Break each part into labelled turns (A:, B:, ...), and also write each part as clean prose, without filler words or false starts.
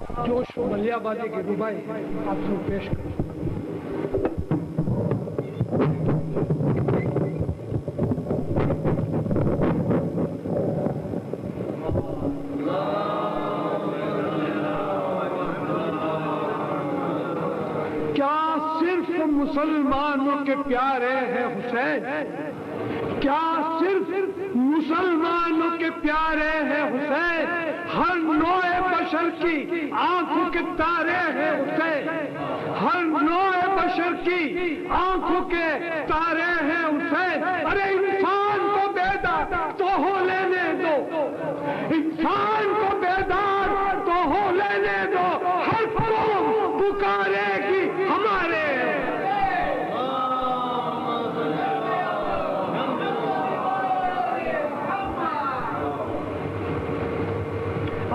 A: جوش ملیہ بادی کی ربائی آپ کو پیش کروں. کیا صرف مسلمانوں کے پیارے ہیں حسین؟ کیا صرف مسلمانوں کے پیارے ہیں حسین؟ ہر نوع بشر کی آنکھوں کے تارے ہیں حسین. ہر نوع بشر کی آنکھوں کے تارے ہیں حسین. ارے انسان کو بیدار تو ہو لینے دو، انسان کو بیدار تو ہو لینے دو. ہر قوم پکارے گی ہمارے.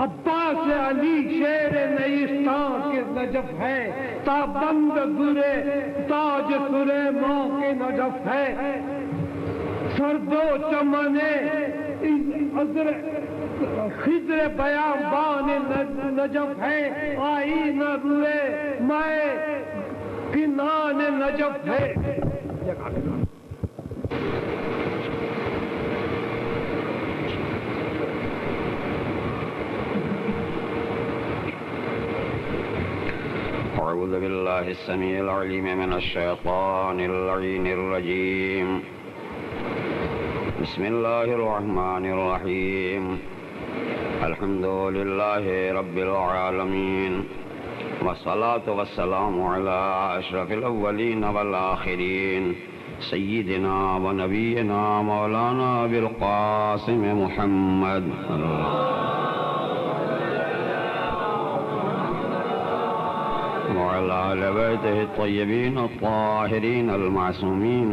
A: عباس علی شیر نیستان کے نجف ہے، تابند درے تاج سلیمان کے نجف ہے. سرد و چمنے خضر بیابان نجف ہے، آئینہ روئے مائے کنان نجف ہے.
B: أعوذ بالله السميع العليم من الشيطان اللعين الرجيم. بسم الله الرحمن الرحيم. الحمد لله رب العالمين، والصلاة والسلام على أشرف الأولين والآخرين، سيدنا ونبينا مولانا بالقاسم محمد وعلى آل بيته الطيبين الطاهرين المعصومين،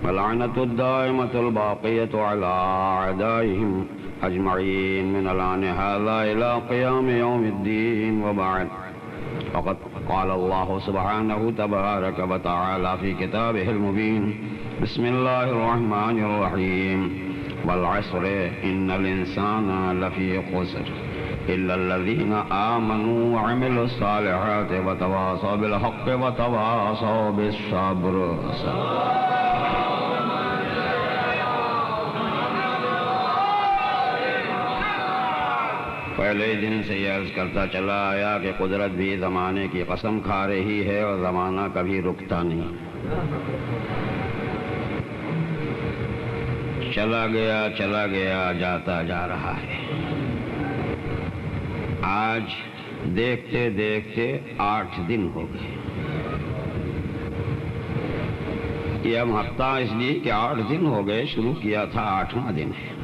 B: واللعنة الدائمة الباقية على أعدائهم أجمعين من الآن هذا إلى قيام يوم الدين. وبعد، فقد قال الله سبحانه تبارك وتعالى في كتابه المبين: بسم الله الرحمن الرحيم. والعصر إن الإنسان لفي خسر إلا الذين آمنوا وعملوا الصالحات وتواصوا بالحق وتواصوا بالصبر. پہلے دن سے یہ عرض کرتا چلا آیا کہ قدرت بھی زمانے کی قسم کھا رہی ہے اور زمانہ کبھی رکتا نہیں. چلا گیا جاتا جا رہا ہے. آج دیکھتے دیکھتے 8 دن ہو گئے. یہ ہم ہفتہ اس لیے کہ 8 دن ہو گئے، شروع کیا تھا 8واں دن ہے.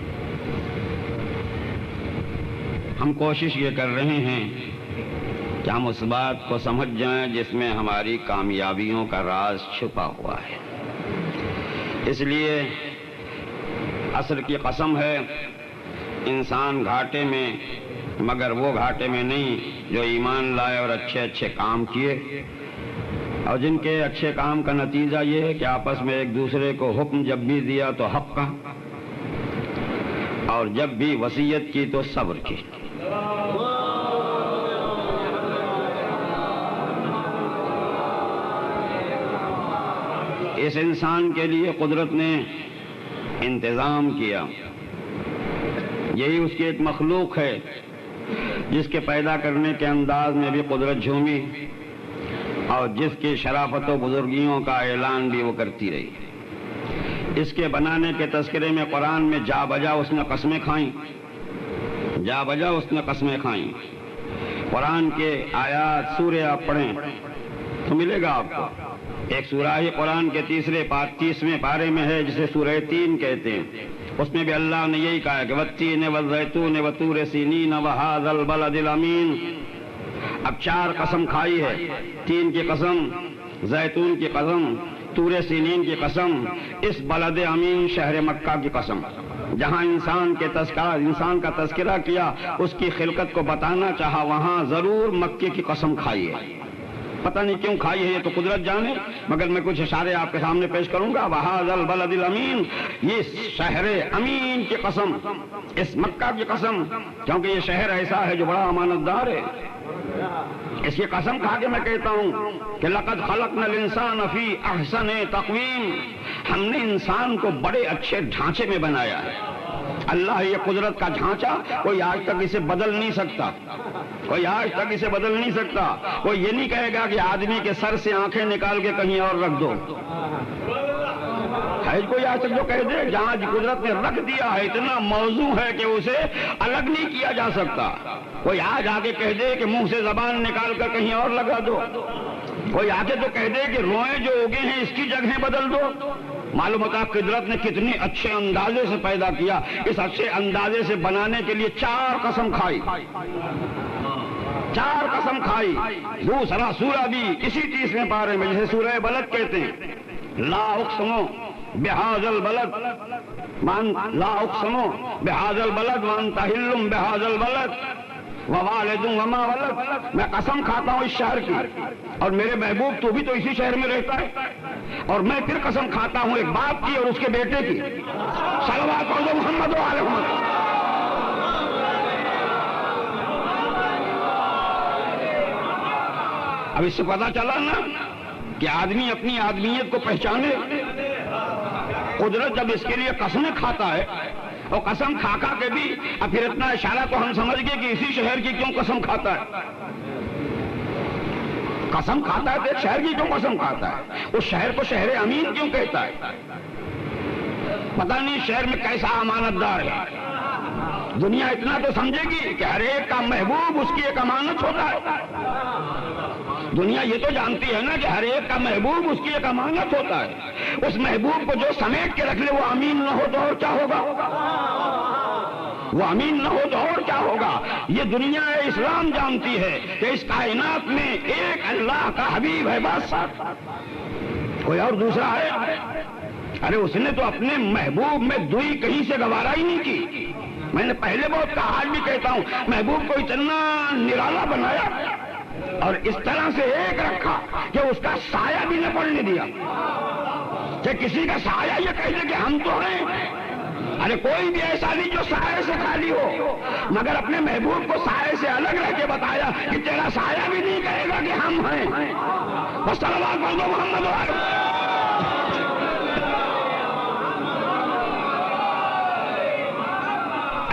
B: ہم کوشش یہ کر رہے ہیں کہ ہم اس بات کو سمجھ جائیں جس میں ہماری کامیابیوں کا راز چھپا ہوا ہے. اس لیے عصر کی قسم ہے، انسان گھاٹے میں، مگر وہ گھاٹے میں نہیں جو ایمان لائے اور اچھے اچھے کام کیے، اور جن کے اچھے کام کا نتیجہ یہ ہے کہ آپس میں ایک دوسرے کو حکم جب بھی دیا تو حق کا، اور جب بھی وصیت کی تو صبر کی. اس انسان کے لیے قدرت نے انتظام کیا. یہی اس کی ایک مخلوق ہے جس کے پیدا کرنے کے انداز میں بھی قدرت جھومی، اور جس کی شرافت و بزرگیوں کا اعلان بھی وہ کرتی رہی. اس کے بنانے کے تذکرے میں قرآن میں جا بجا اس نے قسمیں کھائیں. قرآن کے آیات سورہ آپ پڑھیں تو ملے گا آپ کو. ایک سورہ ہی قرآن کے 30ویں پارے میں ہے جسے سورہ 3 کہتے ہیں. اس میں بھی اللہ نے یہی کہا کہ والتین والزیتون وطور سینین وہذا البلد الامین. اب 4 قسم کھائی ہے، 3 کی قسم، زیتون کی قسم، طور سینین کی قسم، اس بلد امین شہر مکہ کی قسم. جہاں انسان کا تذکرہ کیا، اس کی خلقت کو بتانا چاہا، وہاں ضرور مکے کی قسم کھائی ہے. پتہ نہیں کیوں کھائی ہے، یہ تو قدرت جانے، مگر میں کچھ اشارے آپ کے سامنے پیش کروں گا. وَهَذَا الْبَلَدِ الْأَمِينَ، یہ شہر امین کی قسم، اس مکہ کی قسم، کیونکہ یہ شہر ایسا ہے جو بڑا امانت دار ہے. اس کی قسم کھا کے میں کہتا ہوں کہ لَقَدْ خَلَقْنَا الْإِنسَانَ فِي أَحْسَنِ تَقْوِيمٍ، ہم نے انسان کو بڑے اچھے ڈھانچے میں بنایا ہے. اللہ یہ قدرت کا ڈھانچہ کوئی آج تک اسے بدل نہیں سکتا، کوئی آج تک اسے بدل نہیں سکتا. کوئی یہ نہیں کہے گا کہ آدمی کے سر سے آنکھیں نکال کے کہیں اور رکھ دو. ہے کوئی آج تک جو کہہ دے جہاں قدرت نے رکھ دیا ہے اتنا موضوع ہے کہ اسے الگ نہیں کیا جا سکتا. کوئی آج آگے کہہ دے کہ منہ سے زبان نکال کر کہیں اور لگا دو. کوئی آگے تو کہہ دے کہ روئیں جو اگے ہیں اس کی جگہیں بدل دو. معلوم ہوتا قدرت نے کتنی اچھے اندازے سے پیدا کیا. اس اچھے اندازے سے بنانے کے لیے 4 قسم کھائی، 4 قسم کھائی. دوسرا سورہ بھی اسی 30ویں پارے میں جسے سورہ بلد کہتے ہیں، لا اقسم بہذا البلد لا اقسم بہذا البلد وانت حل بہذا البلد ووالد وما ولد. میں قسم کھاتا ہوں اس شہر کی، اور میرے محبوب تو بھی تو اسی شہر میں رہتا ہے. اور میں پھر قسم کھاتا ہوں ایک باپ کی اور اس کے بیٹے کی. صلوات علی محمد و آل محمد. اب اس سے پتا چلا نا کہ آدمی اپنی آدمیت کو پہچانے. قدرت جب اس کے لیے قسمیں کھاتا ہے اور قسم کھا کھا کے بھی اب پھر اتنا اشارہ تو ہم سمجھ گئے کہ اسی شہر کی کیوں قسم کھاتا ہے. قسم کھاتا ہے تو ایک شہر کی کیوں قسم کھاتا ہے؟ اس شہر کو شہر امین کیوں کہتا ہے؟ پتہ نہیں شہر میں کیسا امانت دار ہے. دنیا اتنا تو سمجھے گی کہ ہر ایک کا محبوب اس کی ایک امانت ہوتا ہے. دنیا یہ تو جانتی ہے نا کہ ہر ایک کا محبوب اس کی ایک امانت ہوتا ہے. اس محبوب کو جو سمیٹ کے رکھ لے وہ امین نہ ہو تو اور کیا ہوگا؟ وہ امین نہ ہو تو اور کیا ہوگا؟ یہ دنیا اسلام جانتی ہے کہ اس کائنات میں ایک اللہ کا حبیب ہے بس، کوئی اور دوسرا ہے؟ ارے اس نے تو اپنے محبوب میں دوئی کہیں سے گوارا ہی نہیں کی. میں نے پہلے بہت کہا، آج بھی کہتا ہوں، محبوب کو اتنا نرالا بنایا اور اس طرح سے ایک رکھا کہ اس کا سایہ بھی نہ پڑنے دیا، کہ کسی کا سایہ یہ کہہ دے کہ ہم تو ہیں. ارے کوئی بھی ایسا نہیں جو سایہ سے خالی ہو، مگر اپنے محبوب کو سایہ سے الگ رہ کے بتایا کہ تیرا سایہ بھی نہیں کہے گا کہ ہم ہیں. بس صلوات پڑھ دو محمد والے.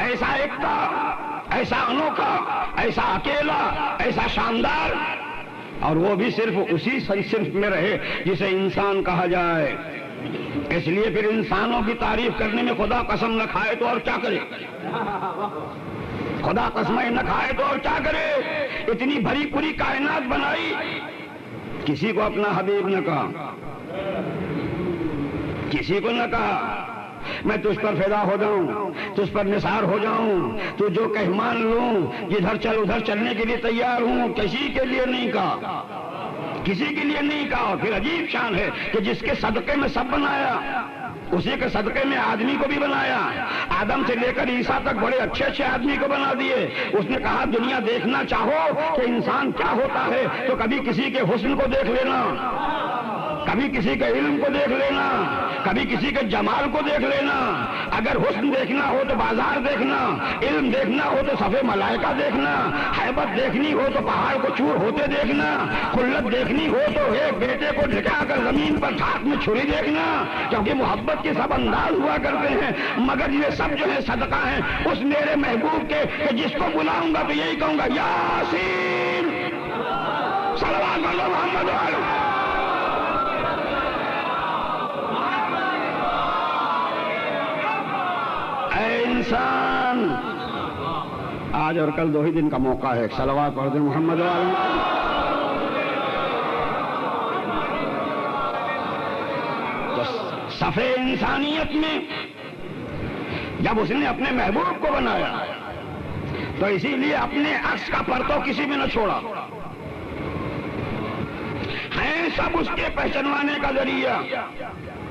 B: ایسا ایکتا، ایسا انوکھا، ایسا اکیلا، ایسا شاندار، اور وہ بھی صرف اسی صنف میں رہے جسے انسان کہا جائے. اس لیے پھر انسانوں کی تعریف کرنے میں خدا قسم نہ کھائے تو اور کیا کرے؟ خدا قسمیں نہ کھائے تو اور کیا کرے؟ اتنی بھری پوری کائنات بنائی، کسی کو اپنا حبیب نہ کہا، کسی کو نہ کہا میں تجھ پر فدا ہو جاؤں، تجھ پر نثار ہو جاؤں، تو جو کہ مان لوں، جدھر چل ادھر چلنے کے لیے تیار ہوں. کسی کے لیے نہیں کہا، کسی کے لیے نہیں کہا. پھر عجیب شان ہے کہ جس کے صدقے میں سب بنایا، اسی کے صدقے میں آدمی کو بھی بنایا. آدم سے لے کر عیسیٰ تک بڑے اچھے اچھے آدمی کو بنا دیے. اس نے کہا دنیا دیکھنا چاہو کہ انسان کیا ہوتا ہے تو کبھی کسی کے حسن کو دیکھ لینا، کبھی کسی کے علم کو دیکھ لینا، کبھی کسی کے جمال کو دیکھ لینا. اگر حسن دیکھنا ہو تو بازار دیکھنا، علم دیکھنا ہو تو صفے ملائکہ دیکھنا، ہیبت دیکھنی ہو تو پہاڑ کو چور ہوتے دیکھنا، خلت دیکھنی ہو تو ایک بیٹے کو جھکا کر زمین پر ہاتھ میں چھری دیکھنا. کیونکہ محبت کے سب انداز ہوا کرتے ہیں، مگر یہ سب جو ہے صدقہ ہیں اس میرے محبوب کے کہ جس کو بلاؤں گا تو یہی کہوں گا یاسین صلوات علی محمد وعلی. اے انسان، آج اور کل 2 ہی دن کا موقع ہے، صلوات پڑھ دیں محمد وعلی. تو صفحے انسانیت میں جب اس نے اپنے محبوب کو بنایا تو اسی لیے اپنے عکس کا پرتو کسی میں نہ چھوڑا. ہیں سب اس کے پہچانوانے کا ذریعہ.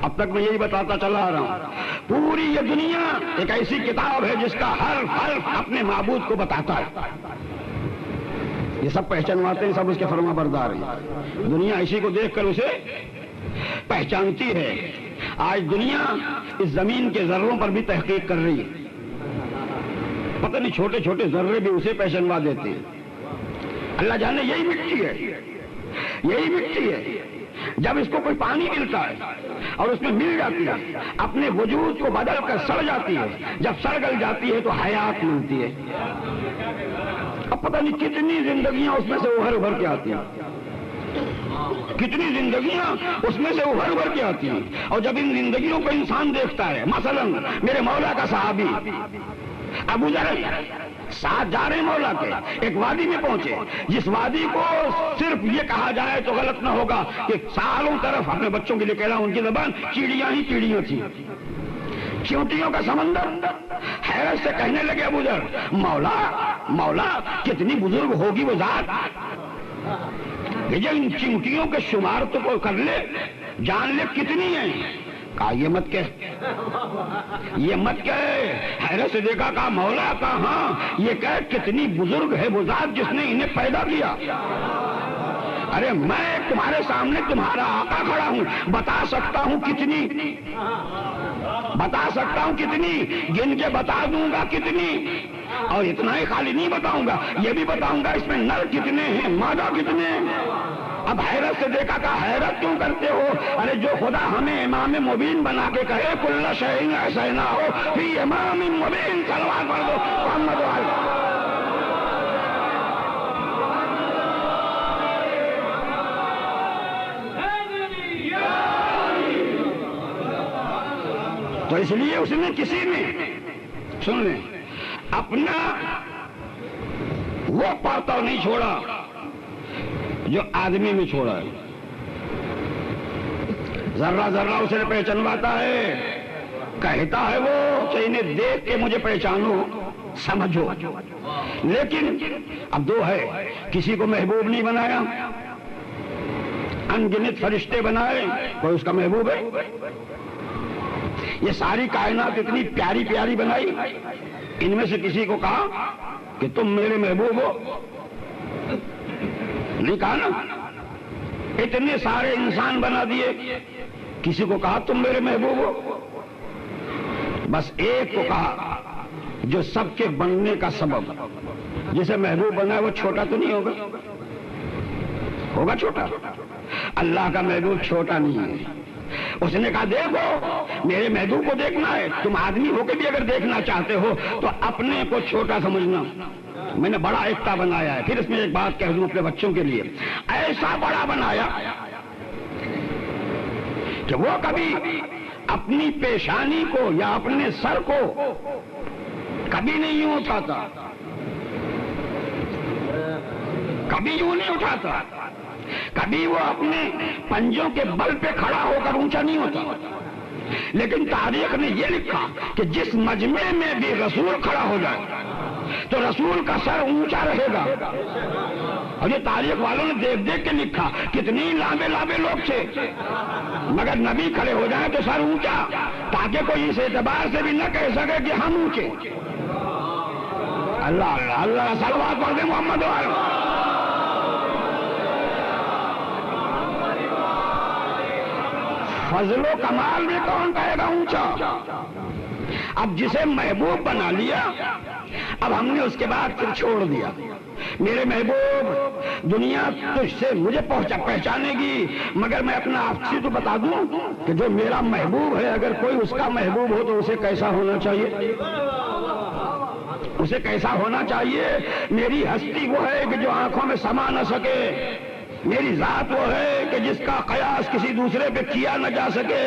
B: اب تک میں یہی بتاتا چلا آ رہا ہوں، پوری یہ دنیا ایک ایسی کتاب ہے جس کا ہر حرف اپنے معبود کو بتاتا ہے. یہ سب پہچانواتے ہیں، سب اس کے فرما بردار ہیں. دنیا اسی کو دیکھ کر اسے پہچانتی ہے. آج دنیا اس زمین کے ذروں پر بھی تحقیق کر رہی ہے. پتہ نہیں چھوٹے چھوٹے ذرے بھی اسے پہچانوا دیتے ہیں. اللہ جانے یہی مٹی ہے، یہی مٹی ہے. جب اس کو کوئی پانی ملتا ہے اور اس میں مل جاتی ہے، اپنے وجود کو بدل کر سڑ جاتی ہے. جب سڑ گل جاتی ہے تو حیات ملتی ہے. اب پتہ نہیں کتنی زندگیاں اس میں سے ابھر کے آتی ہیں، کتنی زندگیاں اس میں سے ابھر کے آتی ہیں. اور جب ان زندگیوں کو انسان دیکھتا ہے، مثلا میرے مولا کا صحابی ابو ذر ساتھ جا رہے مولا کے، ایک وادی میں پہنچے، جس وادی کو صرف یہ کہا جائے تو غلط نہ ہوگا کہ سالوں طرف اپنے بچوں کے لیے کہہ رہا ہوں، ان کی زبان چیڑیاں ہی چیڑیاں تھیں، چیونٹیوں کا سمندر. حیرت سے کہنے لگے ابو ذر، مولا مولا کتنی بزرگ ہوگی وہ ذات، ان چیونٹیوں کے شمار تو کوئی کر لے، جان لے کتنی ہیں. کہا یہ مت کہے. حیرت سے دیکھا، کہا مولا کہاں، یہ کہے کتنی بزرگ ہے وہ ذات جس نے انہیں پیدا کیا. ارے میں تمہارے سامنے تمہارا آقا کھڑا ہوں، بتا سکتا ہوں کتنی، گن کے بتا دوں گا کتنی. اور اتنا ہی خالی نہیں بتاؤں گا، یہ بھی بتاؤں گا اس میں نر کتنے ہیں، مادہ کتنے ہیں. اب حیرت سے دیکھا، کہا حیرت کیوں کرتے ہو، ارے جو خدا ہمیں امام مبین بنا کے کہے کل شیء احصیناہ فی امام مبین، صلوات پڑھ دو محمد وعلی. تو اس لیے اس نے کسی نے، سن لیں، اپنا وہ پرتو نہیں چھوڑا جو آدمی میں چھوڑا ہے. ذرہ ذرہ اسے پہچانواتا ہے، کہتا ہے وہ کہ انہیں دیکھ کے مجھے پہچانو، سمجھو. لیکن اب دو ہے، کسی کو محبوب نہیں بنایا، انگنت فرشتے بنائے، کوئی اس کا محبوب ہے. یہ ساری کائنات اتنی پیاری پیاری بنائی، ان میں سے کسی کو کہا کہ تم میرے محبوب ہو؟ نہیں کہا نا. اتنے سارے انسان بنا دیے، کسی کو کہا تم میرے محبوب ہو؟ بس ایک کو کہا جو سب کے بننے کا سبب، جسے محبوب بنا ہے وہ چھوٹا تو نہیں ہوگا؟ ہوگا چھوٹا. اللہ کا محبوب چھوٹا نہیں ہے. اس نے کہا دیکھو میرے محبوب کو دیکھنا ہے، تم آدمی ہو کے بھی اگر دیکھنا چاہتے ہو تو اپنے کو چھوٹا سمجھنا. میں نے بڑا ایکتا بنایا ہے. پھر اس میں ایک بات کہہ دوں اپنے بچوں کے لیے، ایسا بڑا بنایا کہ وہ کبھی اپنی پیشانی کو یا اپنے سر کو کبھی نہیں یوں اٹھاتا، کبھی یوں نہیں اٹھاتا، کبھی وہ اپنے پنجوں کے بل پہ کھڑا ہو کر اونچا نہیں ہوتا. لیکن تاریخ نے یہ لکھا کہ جس مجمع میں بھی رسول کھڑا ہو جائے تو رسول کا سر اونچا رہے گا. اور یہ تاریخ والوں نے دیکھ دیکھ کے لکھا، کتنی لامے لامے لوگ تھے، مگر نبی کھڑے ہو جائیں تو سر اونچا، تاکہ کوئی اس اعتبار سے بھی نہ کہہ سکے کہ ہم اونچے. اللہ اللہ اللہ، صلوات پڑھ دیں محمد وعلی. فضل و کمال میں کون کہے گا اونچا؟ اب جسے محبوب بنا لیا، اب ہم نے اس کے بعد پھر چھوڑ دیا. میرے محبوب دنیا تجھ سے مجھے پہچانے گی، مگر میں اپنا آپ سے تو بتا دوں کہ جو میرا محبوب ہے اگر کوئی اس کا محبوب ہو تو اسے کیسا ہونا چاہیے، اسے کیسا ہونا چاہیے. میری ہستی وہ ہے کہ جو آنکھوں میں سما نہ سکے، میری ذات وہ ہے کہ جس کا قیاس کسی دوسرے پہ کیا نہ جا سکے.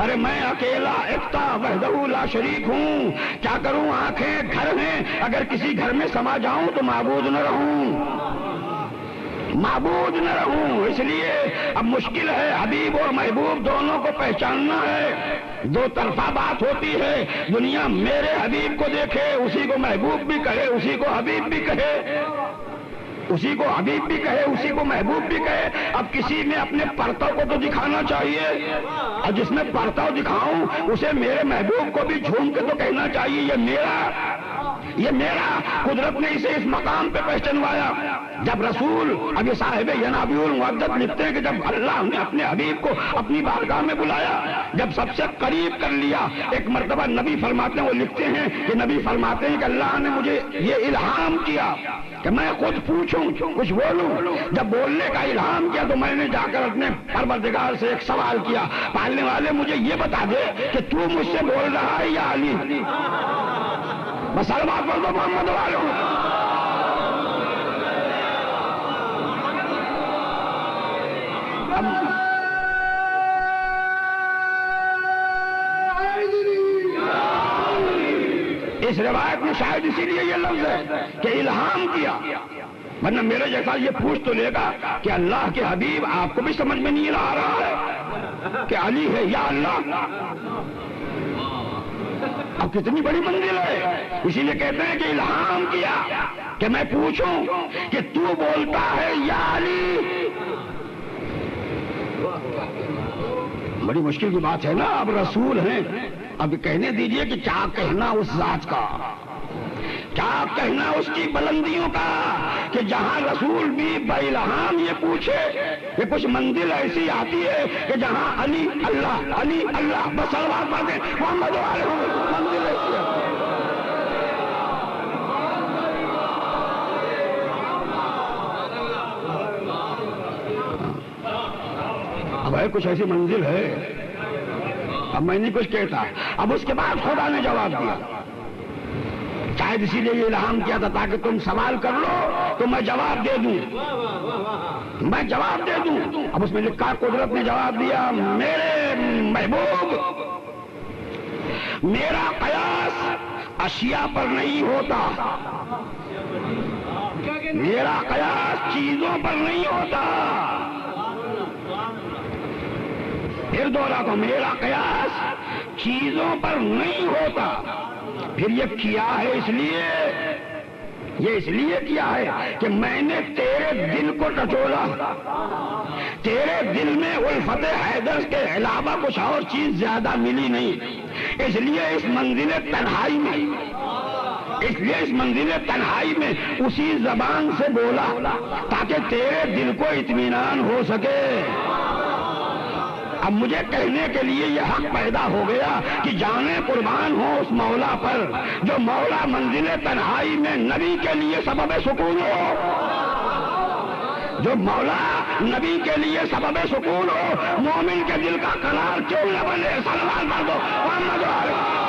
B: ارے میں اکیلا یکتا وحدہ لا شریک ہوں، کیا کروں، آنکھیں گھر ہیں، اگر کسی گھر میں سما جاؤں تو معبود نہ رہوں، معبود نہ رہوں. اس لیے اب مشکل ہے، حبیب اور محبوب دونوں کو پہچاننا ہے. دو طرفہ بات ہوتی ہے. دنیا میرے حبیب کو دیکھے، اسی کو محبوب بھی کہے، اسی کو حبیب بھی کہے، اسی کو حبیب بھی کہے، اسی کو محبوب بھی کہے. اب کسی میں اپنے پرتو کو تو دکھانا چاہیے، اور جس میں پرتو دکھاؤں اسے میرے محبوب کو بھی جھوم کے تو کہنا چاہیے یہ میرا. یہ میرا قدرت نے اسے اس مقام پہ پہچنوایا. جب رسول ابھی صاحب ینابیع المعدت لکھتے ہیں کہ جب اللہ نے اپنے حبیب کو اپنی بارگاہ میں بلایا, جب سب سے قریب کر لیا, ایک مرتبہ نبی فرماتے ہیں, وہ لکھتے ہیں کہ نبی فرماتے ہیں کہ اللہ نے مجھے یہ الہام کیا کہ میں خود پوچھوں, کچھ بولوں. جب بولنے کا الہام کیا تو میں نے جا کر اپنے پروردگار سے ایک سوال کیا, پالنے والے مجھے یہ بتا دے کہ تو مجھ سے بول رہا ہے یا علی؟ بس سلوات پڑھ دو محمد والوں. اس روایت میں شاید اسی لیے یہ لفظ ہے کہ الہام کیا, ورنہ میرے جیسا یہ پوچھ تو لے گا کہ اللہ کے حبیب آپ کو بھی سمجھ میں نہیں آ رہا ہے کہ علی ہے یا اللہ. اب کتنی بڑی منزل ہے. اسی لیے کہتے ہیں کہ الہام کیا کہ میں پوچھوں کہ تو بولتا ہے یا علی. بڑی مشکل کی بات ہے نا. اب رسول ہیں, اب کہنے دیجئے کہ کیا کہنا اس ذات کا, کیا کہنا اس کی بلندیوں کا, کہ جہاں رسول بھی بالہام یہ پوچھے کہ کچھ منزل ایسی آتی ہے کہ جہاں علی اللہ علی اللہ بس صلوات پڑھتے محمد علیہ منزل ایسی آتی ہے. اب ہے کچھ ایسی منزل ہے. اب میں نہیں کچھ کہتا. اب اس کے بعد خدا نے جواب دیا, شاید اسی لیے یہ الہام کیا تھا تاکہ تم سوال کر لو تو میں جواب دے دوں, میں جواب دے دوں. اب اس میں لکھا قدرت نے جواب دیا, میرے محبوب میرا قیاس اشیاء پر نہیں ہوتا, میرا قیاس چیزوں پر نہیں ہوتا. پھر دوہرا کو, میرا قیاس چیزوں پر نہیں ہوتا. پھر یہ کیا ہے اس لیے, یہ اس لیے کیا ہے کہ میں نے تیرے دل کو ٹٹولا, تیرے دل میں الفت حیدر کے علاوہ کچھ اور چیز زیادہ ملی نہیں. اس لیے اس منزل تنہائی میں, اس لیے اس منزل تنہائی میں اسی زبان سے بولا تاکہ تیرے دل کو اطمینان ہو سکے. اب مجھے کہنے کے لیے یہ حق پیدا ہو گیا کہ جانیں قربان ہو اس مولا پر جو مولا منزل تنہائی میں نبی کے لیے سبب سکون ہو, جو مولا نبی کے لیے سبب سکون ہو. مومن کے دل کا قرار کیوں نہ بنے. صلوات پڑھ دو محمد علیہ.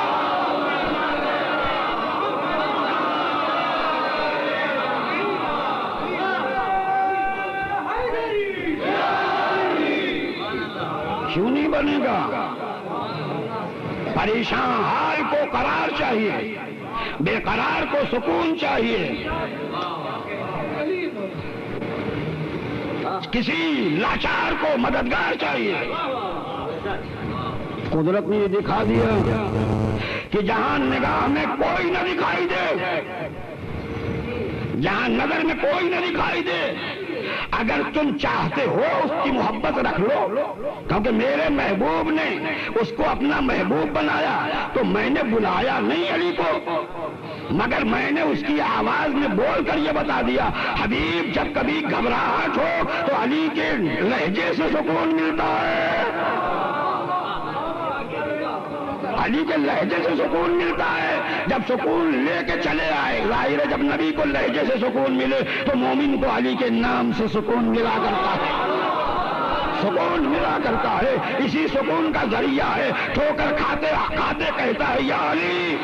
B: کیوں نہیں بنے گا؟ پریشان حال کو قرار چاہیے, بے قرار کو سکون چاہیے, کسی لاچار کو مددگار چاہیے. قدرت نے یہ دکھا دیا کہ جہاں نگاہ میں کوئی نہ دکھائی دے, جہاں نظر میں کوئی نہ دکھائی دے, اگر تم چاہتے ہو اس کی محبت رکھ لو, کیونکہ میرے محبوب نے اس کو اپنا محبوب بنایا. تو میں نے بلایا نہیں علی کو, مگر میں نے اس کی آواز میں بول کر یہ بتا دیا, حبیب جب کبھی گھبراہٹ ہو تو علی کے لہجے سے سکون ملتا ہے, علی کے لہجے سے سکون ملتا ہے. جب سکون لے کے چلے آئے, ظاہر ہے جب نبی کو لہجے سے سکون ملے تو مومن کو علی کے نام سے سکون ملا کرتا ہے, سکون ملا کرتا ہے. اسی سکون کا ذریعہ ہے ٹھوکر کھاتے کھاتے کہتا ہے یا علی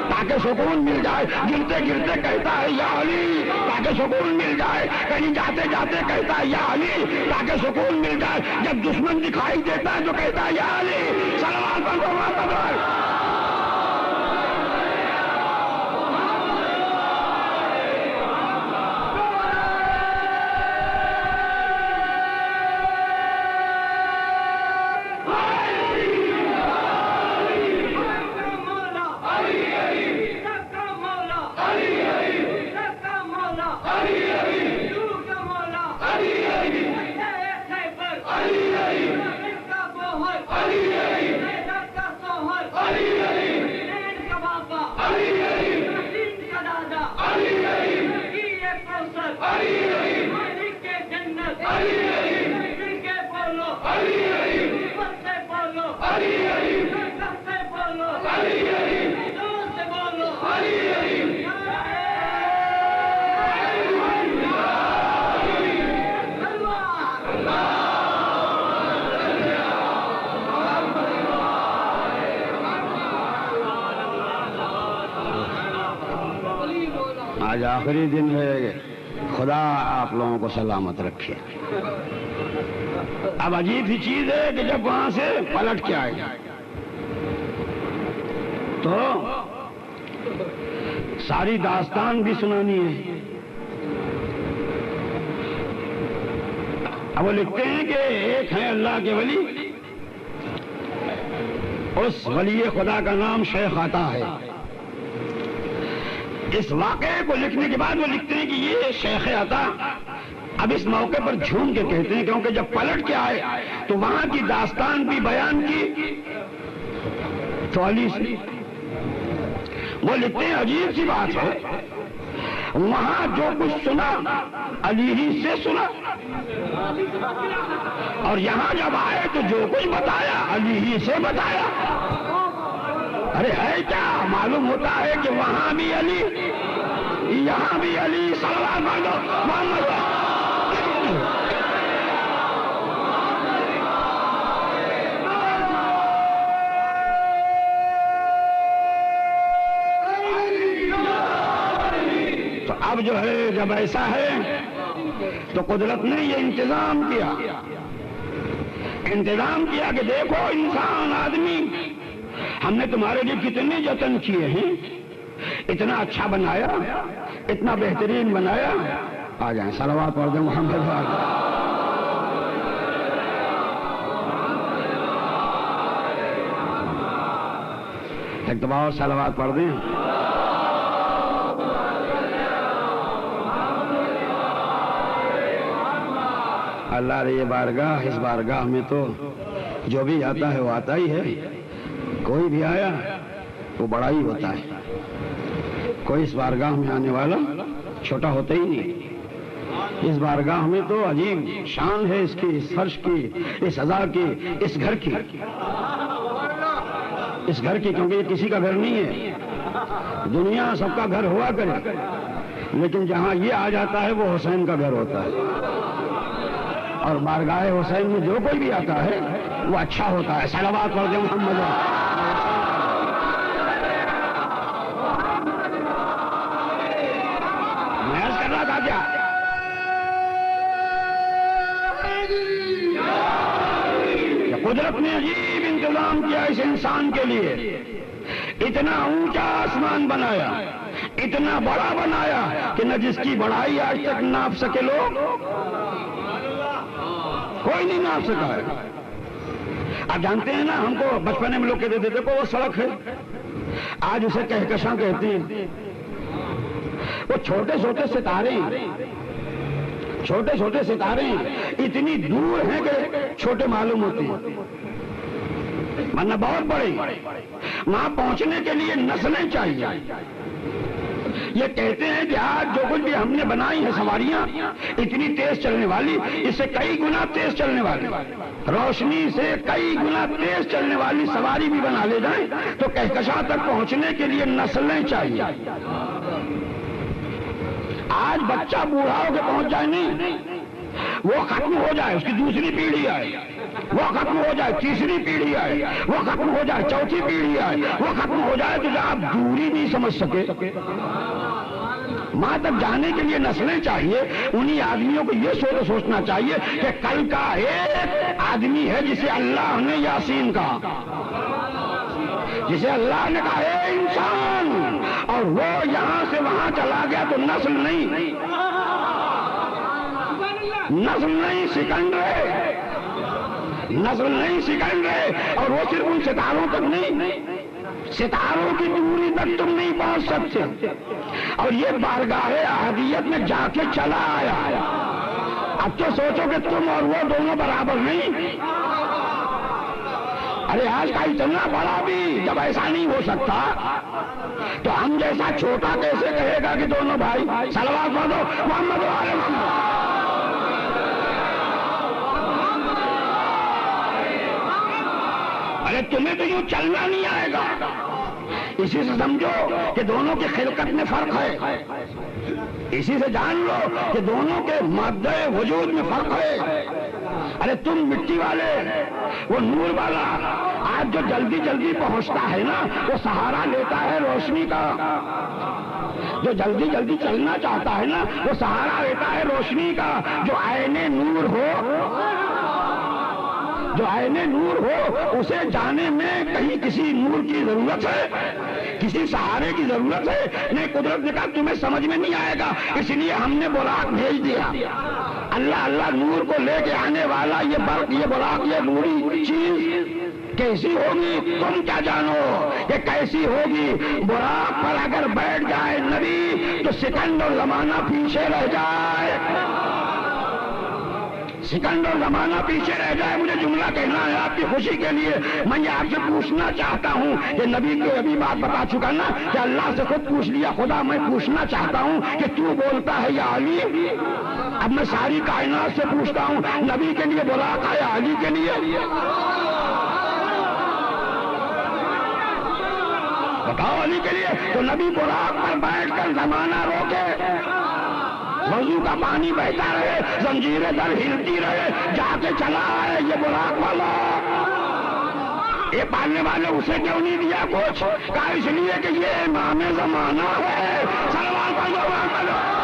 B: تاکہ سکون مل جائے, گرتے گرتے کہتا ہے یا علی تاکہ سکون مل جائے, کہیں جاتے جاتے کہتا ہے یا علی تاکہ سکون مل جائے. جب دشمن دکھائی دیتا ہے تو کہتا ہے یا علی. صلوات پڑھو محمد علیہ. آج آخری دن ہے، خدا آپ لوگوں کو سلامت رکھے۔ اب عجیب سی چیز ہے کہ جب وہاں سے پلٹ کے آئے تو ساری داستان بھی سنانی ہے۔ اب وہ لکھتے ہیں کہ ایک ہے اللہ کے ولی، اس ولی خدا کا نام شیخ عطا ہے۔ اس واقعے کو لکھنے کے بعد وہ لکھتے ہیں کہ یہ شیخ عطا اب اس موقع پر جھوم کے کہتے ہیں، کیونکہ جب پلٹ کے آئے تو وہاں کی داستان بھی بیان کی تو علی سے۔ وہ لکھتے ہیں عجیب سی بات ہے، وہاں جو کچھ سنا علی ہی سے سنا، اور یہاں جب آئے تو جو کچھ بتایا علی ہی سے بتایا۔ ارے ہے کیا؟ معلوم ہوتا ہے کہ وہاں بھی علی، یہاں بھی علی، صلوات پڑھو محمد۔ تو اب جو ہے جب ایسا ہے تو قدرت نے یہ انتظام کیا کہ دیکھو انسان، آدمی، ہم نے تمہارے لیے کتنے جتن کیے ہیں، اتنا اچھا بنایا، اتنا بہترین بنایا۔ آ جائیں صلوات پڑھ دیں محمد۔ ایک دفعہ اور صلوات پڑھ دیں۔ اللہ رے یہ بارگاہ، اس بارگاہ میں تو جو بھی آتا ہے وہ آتا ہی ہے، کوئی بھی آیا وہ بڑا ہی ہوتا ہے، کوئی اس بارگاہ میں آنے والا چھوٹا ہوتا ہی نہیں۔ اس بارگاہ میں تو عجیب شان ہے اس کی، اس فرش کی، اس عزا کی، اس گھر کی، کیونکہ یہ کسی کا گھر نہیں ہے۔ دنیا سب کا گھر ہوا کرے، لیکن جہاں یہ آ جاتا ہے وہ حسین کا گھر ہوتا ہے، اور بارگاہ حسین میں جو کوئی بھی آتا ہے وہ اچھا ہوتا ہے۔ صلوات پڑھ دیں محمد۔ میں عرض کر رہا تھا کیا قدرت نے عجیب انتظام کیا اس انسان کے لیے، اتنا اونچا آسمان بنایا، اتنا بڑا بنایا کہ نہ جس کی بڑائی آج تک ناپ سکے لوگ، کوئی نہیں ناپ سکا ہے۔ آپ جانتے ہیں نا، ہم کو بچپنے میں لوگ کہتے تھے دیکھو وہ سڑک ہے، آج اسے کہکشاں کہتے ہیں۔ وہ چھوٹے چھوٹے ستارے اتنی دور ہیں کہ چھوٹے معلوم ہوتے ہیں، ورنہ بہت بڑے۔ وہاں پہنچنے کے لیے نسلیں چاہیے۔ یہ کہتے ہیں کہ آج جو کچھ بھی ہم نے بنائی ہے سواریاں اتنی تیز چلنے والی، اس سے کئی گنا تیز چلنے والی، روشنی سے کئی گنا تیز چلنے والی سواری بھی بنا لے جائیں تو کہکشاں تک پہنچنے کے لیے نسلیں چاہیے۔ آج بچہ بوڑھا ہو کے پہنچ جائے نہیں، وہ ختم ہو جائے، اس کی دوسری پیڑھی آئے، وہ ختم ہو جائے، تیسری پیڑھی آئے، وہ ختم ہو جائے، چوتھی پیڑھی آئے، وہ ختم ہو جائے، تو آپ دوری نہیں سمجھ سکے۔ وہاں تک جانے کے لیے نسلیں چاہیے۔ انہی آدمیوں کو یہ سوچنا چاہیے کہ کل کا ایک آدمی ہے جسے اللہ نے یاسین کہا، جسے اللہ نے کہا اے انسان، اور وہ یہاں سے وہاں چلا گیا تو نسل نہیں سکند رہے، اور وہ صرف ان ستاروں تک نہیں، ستاروں کی دوری تک تم نہیں پہنچ سکتے۔ اور یہ بارگاہ احدیت میں جا کے چلا آیا۔ اب تو سوچو کہ تم اور وہ دونوں برابر نہیں،
C: ارے آج کا اتنا بڑا بھی جب ایسا نہیں ہو سکتا تو ہم جیسا چھوٹا کیسے کہے گا کہ دونوں بھائی صلوات پڑھو محمد علیہ وسلم. ارے تمہیں تو یوں چلنا نہیں آئے گا. اسی سے سمجھو کہ دونوں کی خلقت میں فرق ہے. اسی سے جان لو کہ دونوں کے مادہ وجود میں فرق ہے. ارے تم مٹی والے، وہ نور والا. آج جو جلدی جلدی پہنچتا ہے نا وہ سہارا لیتا ہے روشنی کا. جو جلدی جلدی چلنا چاہتا ہے نا وہ سہارا لیتا ہے روشنی کا. جو عین نور ہو، جو عین نور ہو، اسے جانے میں کہیں کسی نور کی ضرورت ہے، کسی سہارے کی ضرورت ہے نہیں. قدرت نے کہا تمہیں سمجھ میں نہیں آئے گا، اس لیے ہم نے براق بھیج دیا. اللہ اللہ نور کو لے کے آنے والا یہ برق، یہ براق، یہ نوری چیز کیسی ہوگی تم کیا جانو کہ کیسی ہوگی. براق پر اگر بیٹھ جائے نبی تو سیکنڈ اور زمانہ پیچھے رہ جائے، سیکنڈ اور زمانہ پیچھے رہ جائے. مجھے جملہ کہنا ہے آپ کی خوشی کے لیے. میں یہ آپ سے پوچھنا چاہتا ہوں کہ نبی کو ابھی بات بتا چکا نا کہ اللہ سے خود پوچھ لیا. خدا میں پوچھنا چاہتا ہوں کہ تو بولتا ہے یا علی. اب میں ساری کائنات سے پوچھتا ہوں نبی کے لیے براق ہے یا علی کے لیے؟ بتاؤ علی کے لیے. تو نبی براق پر بیٹھ کر زمانہ روکے، وضو کا پانی بہتا رہے، زنجیریں در ہلتی رہے، جا کے چلا ہے یہ براق والا. یہ پالنے والے اسے کیوں نہیں دیا کچھ؟ کہا اس لیے کہ یہ امام زمانہ ہے. صلوات پڑھو محمد.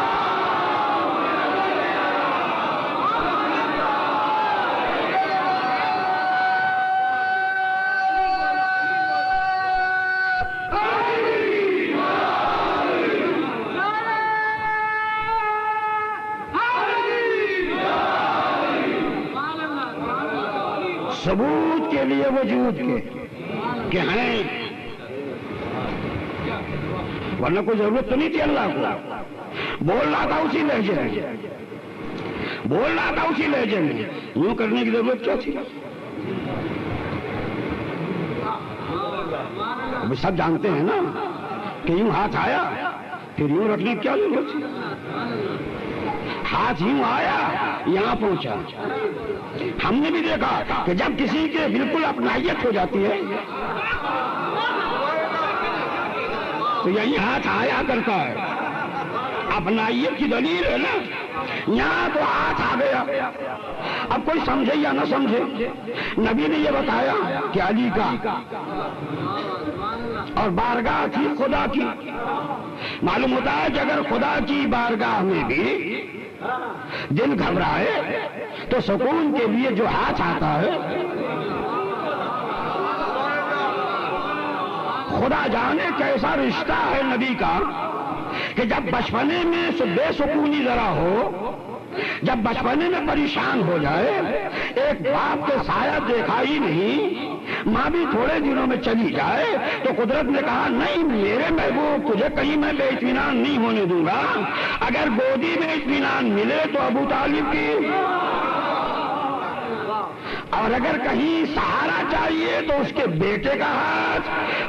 C: ثبوت کے لیے وجود کے کہ ہیں، ورنہ کوئی ضرورت تو نہیں تھی اللہ کو. بول رہا تھا اسی لہجے میں، بول رہا تھا اسی لہجے میں. یوں کرنے کی ضرورت کیا تھی؟ اب سب جانتے ہیں نا کہ یوں ہاتھ آیا پھر یوں رکھنے کی کیا ضرورت تھی؟ ہاتھ یوں آیا یہاں پہنچا. ہم نے بھی دیکھا کہ جب کسی کے بالکل اپنائیت ہو جاتی ہے تو یہی ہاتھ آیا کرتا ہے. اپنائیت کی دلیل ہے نا. یہاں تو ہاتھ آ گیا. اب کوئی سمجھے یا نہ سمجھے، نبی نے یہ بتایا کہ علی کا اور بارگاہ تھی خدا کی. معلوم ہوتا ہے کہ اگر خدا کی بارگاہ میں بھی دل گھبرائے تو سکون کے لیے جو ہاتھ آتا ہے، خدا جانے کیسا رشتہ ہے نبی کا کہ جب بچپنے میں بے سکونی ذرا ہو، جب بچپنے میں پریشان ہو جائے، ایک باپ کے سایہ دیکھا ہی نہیں، ماں بھی تھوڑے دنوں میں چلی جائے تو قدرت نے کہا نہیں میرے محبوب تجھے کہیں میں بے اطمینان نہیں ہونے دوں گا. اگر گودی میں اطمینان ملے تو ابو طالب کی، اور اگر کہیں سہارا چاہیے تو اس کے بیٹے کا ہاتھ.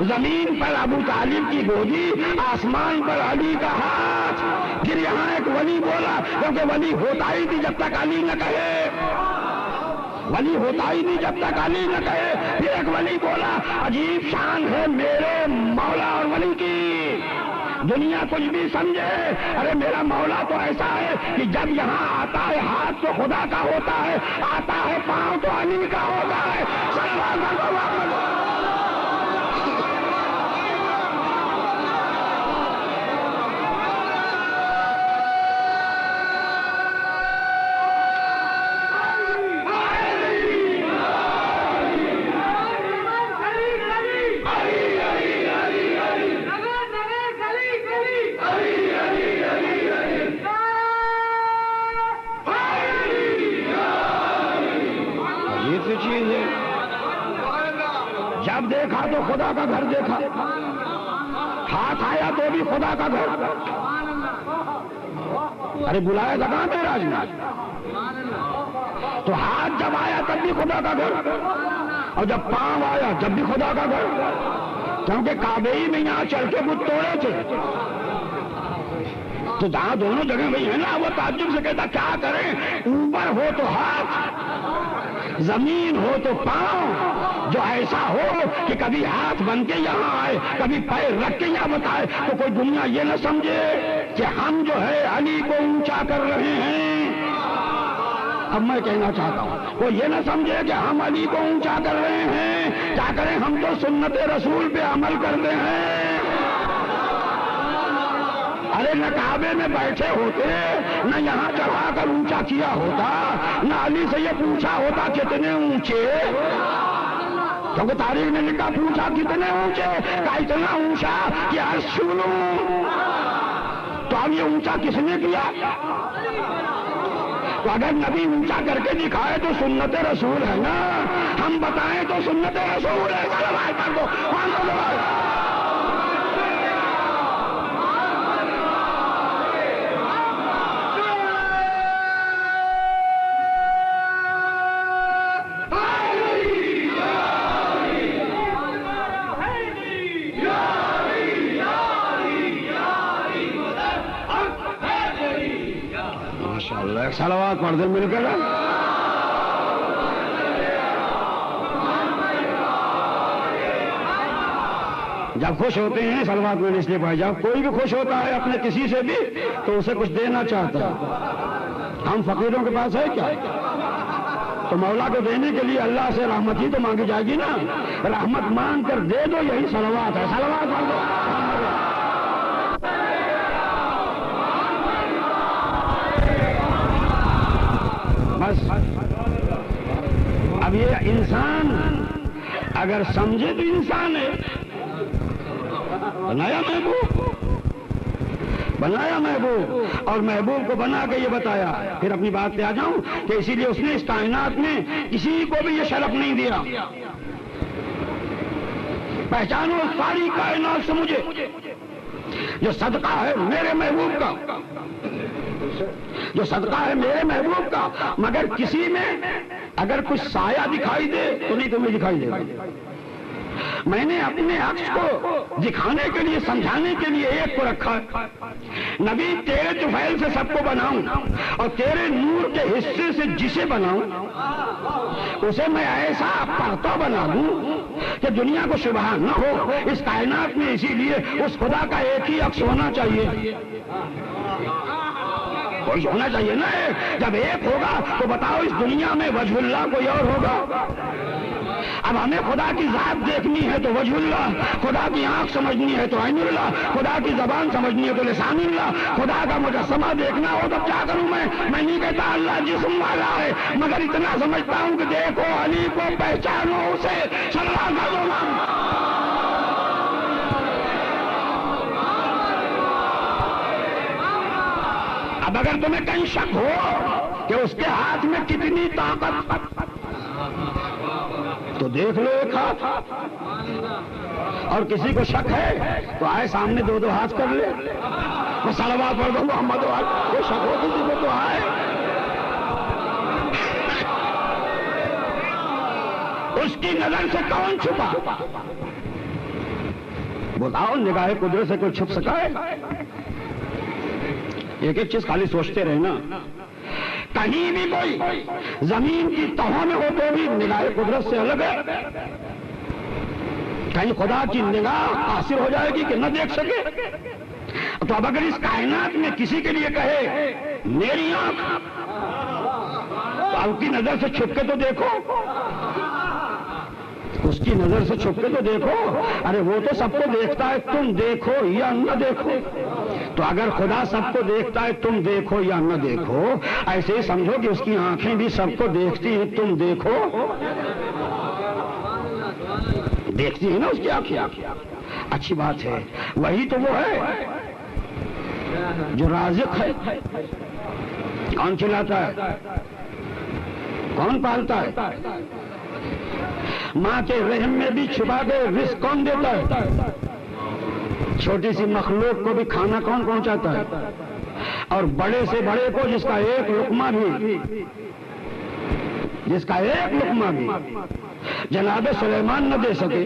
C: زمین پر ابو طالب کی گودی، آسمان پر علی کا ہاتھ. پھر یہاں ایک ولی بولا، کیونکہ ولی ہوتا ہی نہیں جب تک علی نہ کہے، ولی ہوتا ہی نہیں جب تک علی نہ کہے. پھر ایک ولی بولا، عجیب شان ہے میرے مولا اور ولی کی. دنیا کچھ بھی سمجھے، ارے میرا مولا تو ایسا ہے کہ جب یہاں آتا ہے ہاتھ تو خدا کا ہوتا ہے، آتا ہے پاؤں تو علی کا ہوتا ہے. چیز ہے، جب دیکھا تو خدا کا گھر دیکھا، ہاتھ آیا تو بھی خدا کا گھر. ارے بلایا لگا معراج میں تو ہاتھ جب آیا تب بھی خدا کا گھر. اور جب پاؤں آیا جب بھی خدا کا گھر، کیونکہ کعبے ہی میں یہاں چل کے بت توڑے تھے، تو جہاں دونوں جگہ وہی ہے نا، وہ تعجب سے کہتا کیا کریں، اوپر ہو تو ہاتھ، زمین ہو تو پاؤں، جو ایسا ہو کہ کبھی ہاتھ بن کے یہاں آئے، کبھی پیر رکھ کے یہاں بتائے، تو کوئی دنیا یہ نہ سمجھے کہ ہم جو ہے علی کو اونچا کر رہے ہیں۔ اب میں کہنا چاہتا ہوں، وہ یہ نہ سمجھے کہ ہم علی کو اونچا کر رہے ہیں، کیا کریں، ہم تو سنت رسول پہ عمل کرتے ہیں۔ ارے نہ کعبے میں بیٹھے ہوتے، نہ یہاں چڑھا کر اونچا کیا ہوتا، نہ علی سے یہ پوچھا ہوتا کتنے اونچے، کیونکہ تاریخ نے لکھا پوچھا کتنے اونچے، کہ اتنا اونچا کہ عرش چھو لوں۔ تو اب یہ اونچا کس نے کیا؟ تو اگر نبی اونچا کر کے دکھائے تو سنت رسول ہے نا، ہم بتائیں تو سنت رسول ہے۔ صلوات پڑھ دیں مل کر۔ جب خوش ہوتے ہیں صلوات میں اس لیے پڑھا، جب کوئی بھی خوش ہوتا ہے اپنے کسی سے بھی تو اسے کچھ دینا چاہتا ہے۔ ہم فقیروں کے پاس ہے کیا؟ تو مولا کو دینے کے لیے اللہ سے رحمت ہی تو مانگی جائے گی نا، رحمت مانگ کر دے دو، یہی صلوات ہے۔ صلوات پڑھ دو۔ بس اب یہ انسان اگر سمجھے تو انسان ہے، بنایا محبوب، اور محبوب کو بنا کے یہ بتایا۔ پھر اپنی بات پہ آ جاؤں کہ اسی لیے اس نے اس کائنات میں کسی کو بھی یہ شرف نہیں دیا، پہچانو ساری کائنات سے مجھے، جو صدقہ ہے میرے محبوب کا، جو صدقہ ہے میرے محبوب کا، مگر کسی میں اگر کچھ سایہ دکھائی دے تو نہیں تمہیں دکھائی دے گا۔ میں نے اپنے عکس کو دکھانے کے لیے، سمجھانے کے لیے ایک کو رکھا ہے، نبی تیرے طفیل سے سب کو بناؤں اور تیرے نور کے حصے سے جسے بناؤں، اسے میں ایسا پرتو بنا دوں کہ دنیا کو شبہ نہ ہو اس کائنات میں۔ اسی لیے اس خدا کا ایک ہی عکس ہونا چاہیے، کوئی ہونا چاہیے نا۔ جب ایک ہوگا تو بتاؤ اس دنیا میں وجہ اللہ کوئی اور ہوگا؟ اب ہمیں خدا کی ذات دیکھنی ہے تو وجہ اللہ، خدا کی آنکھ سمجھنی ہے تو عین اللہ، خدا کی زبان سمجھنی ہے تو لسان اللہ، خدا کا مجسمہ دیکھنا ہو تو کیا کروں میں نہیں کہتا اللہ جسم والا ہے، مگر اتنا سمجھتا ہوں کہ دیکھو علی کو، پہچانو اسے، صلی اللہ علیہ وسلم۔ اب اگر تمہیں کہیں شک ہو کہ اس کے ہاتھ میں کتنی طاقت، تو دیکھ لو ایک ہاتھ، اور کسی کو شک ہے تو آئے سامنے دو دو ہاتھ کر لے، وہ صلوات پڑھ دو محمد، وہ شک ہو کسی کو تو آئے۔ اس کی نظر سے کون چھپا؟ بتاؤ، نگاہ قدرت سے کوئی چھپ سکا ہے؟ ایک ایک چیز خالی سوچتے رہے نا، کہیں بھی کوئی زمین کی تہوں میں ہو تو بھی نگاہ قدرت سے الگ ہے، کہیں خدا کی نگاہ قاصر ہو جائے گی کہ نہ دیکھ سکے۔ تو اب اگر اس کائنات میں کسی کے لیے کہے میری آنکھ، تو اب کی نظر سے چھپ کے تو دیکھو، اس کی نظر سے چھپ کے تو دیکھو۔ ارے وہ تو سب کو دیکھتا ہے، تم دیکھو یا نہ دیکھو۔ تو اگر خدا سب کو دیکھتا ہے، تم دیکھو یا نہ دیکھو، ایسے ہی سمجھو کہ اس کی آنکھیں بھی سب کو دیکھتی ہیں، تم دیکھو، دیکھتی ہیں نا اس کی آنکھیں۔ اچھی بات ہے، وہی تو وہ ہے جو رازق ہے۔ کون کھلاتا ہے؟ کون پالتا ہے؟ ماں کے رحم میں بھی چھپا کے رزق کون دیتا ہے؟ چھوٹی سی مخلوق کو بھی کھانا کون پہنچاتا ہے؟ اور بڑے سے بڑے کو جس کا ایک لقمہ بھی جناب سلیمان نہ دے سکے،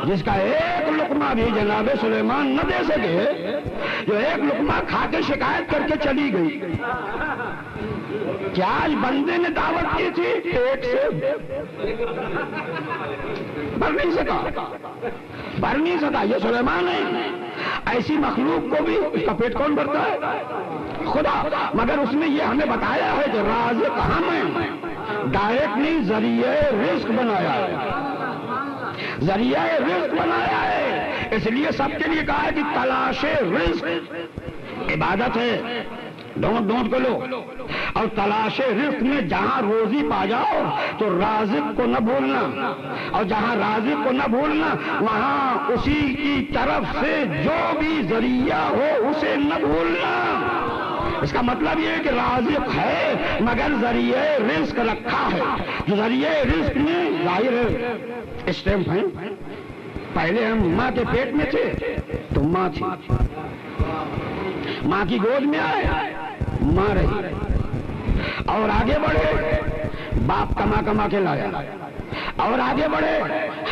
C: جس کا ایک لقمہ بھی جناب سلیمان نہ دے سکے، جو ایک لقمہ کھا کے شکایت کر کے چلی گئی. کیا آج بندے نے دعوت کی تھی پیٹ سے؟ بھر نہیں سکا. یہ سلیمان ہے. ایسی مخلوق کو بھی اس کا پیٹ کون بھرتا ہے؟ خدا. مگر اس نے یہ ہمیں بتایا ہے کہ رازق ہم ہیں، ڈائریکٹ نہیں، ذریعہ رزق بنایا ہے، ذریعہ رزق بنایا ہے. اس لیے سب کے لیے کہا ہے کہ تلاش رزق عبادت ہے، ڈونٹ کو لو. اور تلاش رزق میں جہاں روزی پا جاؤ تو رازق کو نہ بھولنا، اور جہاں رازق کو نہ بھولنا وہاں اسی کی طرف سے جو بھی ذریعہ ہو اسے نہ بھولنا. اس کا مطلب یہ ہے کہ رازق ہے مگر ذریعہ رزق رکھا ہے. جو ذریعہ رزق میں ظاہر ہے اسٹیمپ ہیں. پہلے ہم ماں کے پیٹ میں تھے تو ماں تھی، ماں کی گود میں آئے ماں رہی، اور آگے بڑھے باپ کما کے لایا، اور آگے بڑھے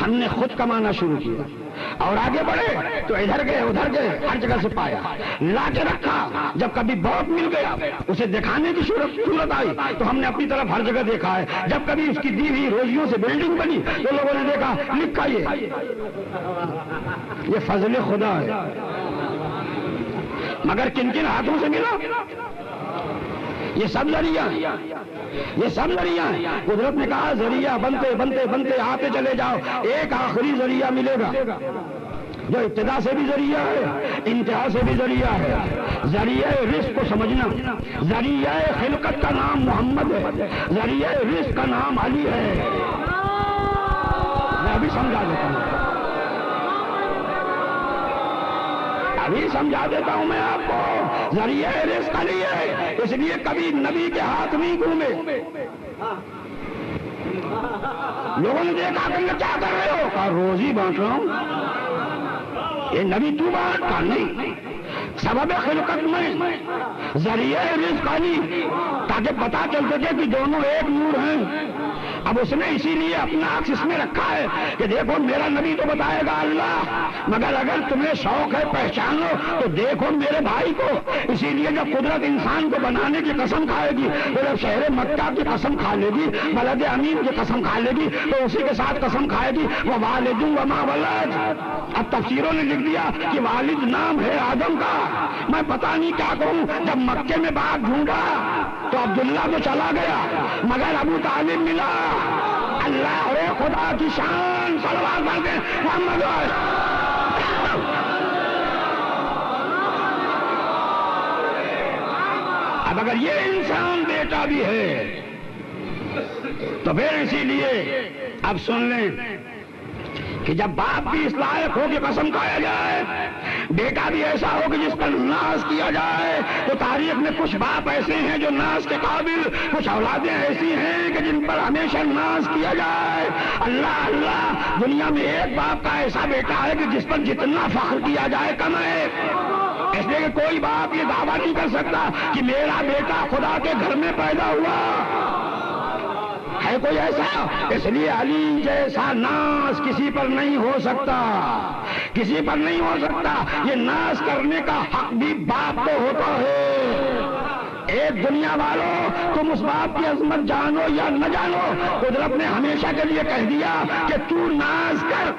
C: ہم نے خود کمانا شروع کیا، اور آگے بڑھے تو ادھر گئے ہر جگہ سے پایا، لا کے رکھا. جب کبھی بہت مل گیا اسے دکھانے کی صورت آئی تو ہم نے اپنی طرف ہر جگہ دیکھا ہے. جب کبھی اس کی دی ہوئی روزیوں سے بلڈنگ بنی تو لوگوں نے دیکھا لکھا یہ فضل خدا ہے. مگر کن کن ہاتھوں سے ملا؟ یہ سب ذریعہ ہیں. قدرت نے کہا ذریعہ بنتے بنتے بنتے آتے چلے جاؤ، ایک آخری ذریعہ ملے گا جو ابتدا سے بھی ذریعہ ہے، انتہا سے بھی ذریعہ ہے. ذریعہ رزق کو سمجھنا. ذریعہ خلقت کا نام محمد ہے، ذریعہ رزق کا نام علی ہے. میں ابھی سمجھا دیتا ہوں میں آپ کو. ذریعہ رزق علی ہے، اس لیے کبھی نبی کے ہاتھ نہیں گھومے. لوگوں نے دیکھا کہ کیا کر رہے ہو؟ کہا روزی بانٹ رہا ہوں. یہ نبی تو بانٹتا نہیں، سبب خلقت میں ذریعہ رزق علی، تاکہ پتا چل سکے کہ دونوں ایک نور ہیں. اب اس نے اسی لیے اپنا عکس اس میں رکھا ہے کہ دیکھو میرا نبی تو بتائے گا اللہ، مگر اگر تمہیں شوق ہے پہچانو تو دیکھو میرے بھائی کو. اسی لیے جب قدرت انسان کو بنانے کی قسم کھائے گی، تو جب شہر مکہ کی قسم کھا لے گی، بلد امین کی قسم کھا لے گی، تو اسی کے ساتھ قسم کھائے گی وہ والد وما ولد. اب تفسیروں نے لکھ دیا کہ والد نام ہے آدم کا. میں پتا نہیں کیا کہوں. جب مکے میں بات ڈھونڈا تو عبداللہ تو چلا گیا مگر ابو طالب ملا. اللہ ہو خدا کی شان، صلوات پڑھ کے محمد. اب اگر یہ انسان بیٹا بھی ہے تو پھر اسی لیے اب سن لیں کہ جب باپ بھی اس لائق ہو کہ قسم کھایا جائے، بیٹا بھی ایسا ہو کہ جس پر ناز کیا جائے، تو تاریخ میں کچھ باپ ایسے ہیں جو ناز کے قابل، کچھ اولادیں ایسی ہیں کہ جن پر ہمیشہ ناز کیا جائے. اللہ اللہ، دنیا میں ایک باپ کا ایسا بیٹا ہے کہ جس پر جتنا فخر کیا جائے کم ہے. اس لیے کہ کوئی باپ یہ دعویٰ نہیں کر سکتا کہ میرا بیٹا خدا کے گھر میں پیدا ہوا ہے. کوئی ایسا؟ اس لیے علی جیسا ناز کسی پر نہیں ہو سکتا، کسی پر نہیں ہو سکتا. یہ ناز کرنے کا حق بھی باپ کو ہوتا ہے. ایک دنیا والوں، تم اس باپ کی عظمت جانو یا نہ جانو، قدرت نے ہمیشہ کے لیے کہہ دیا کہ تو ناز کر،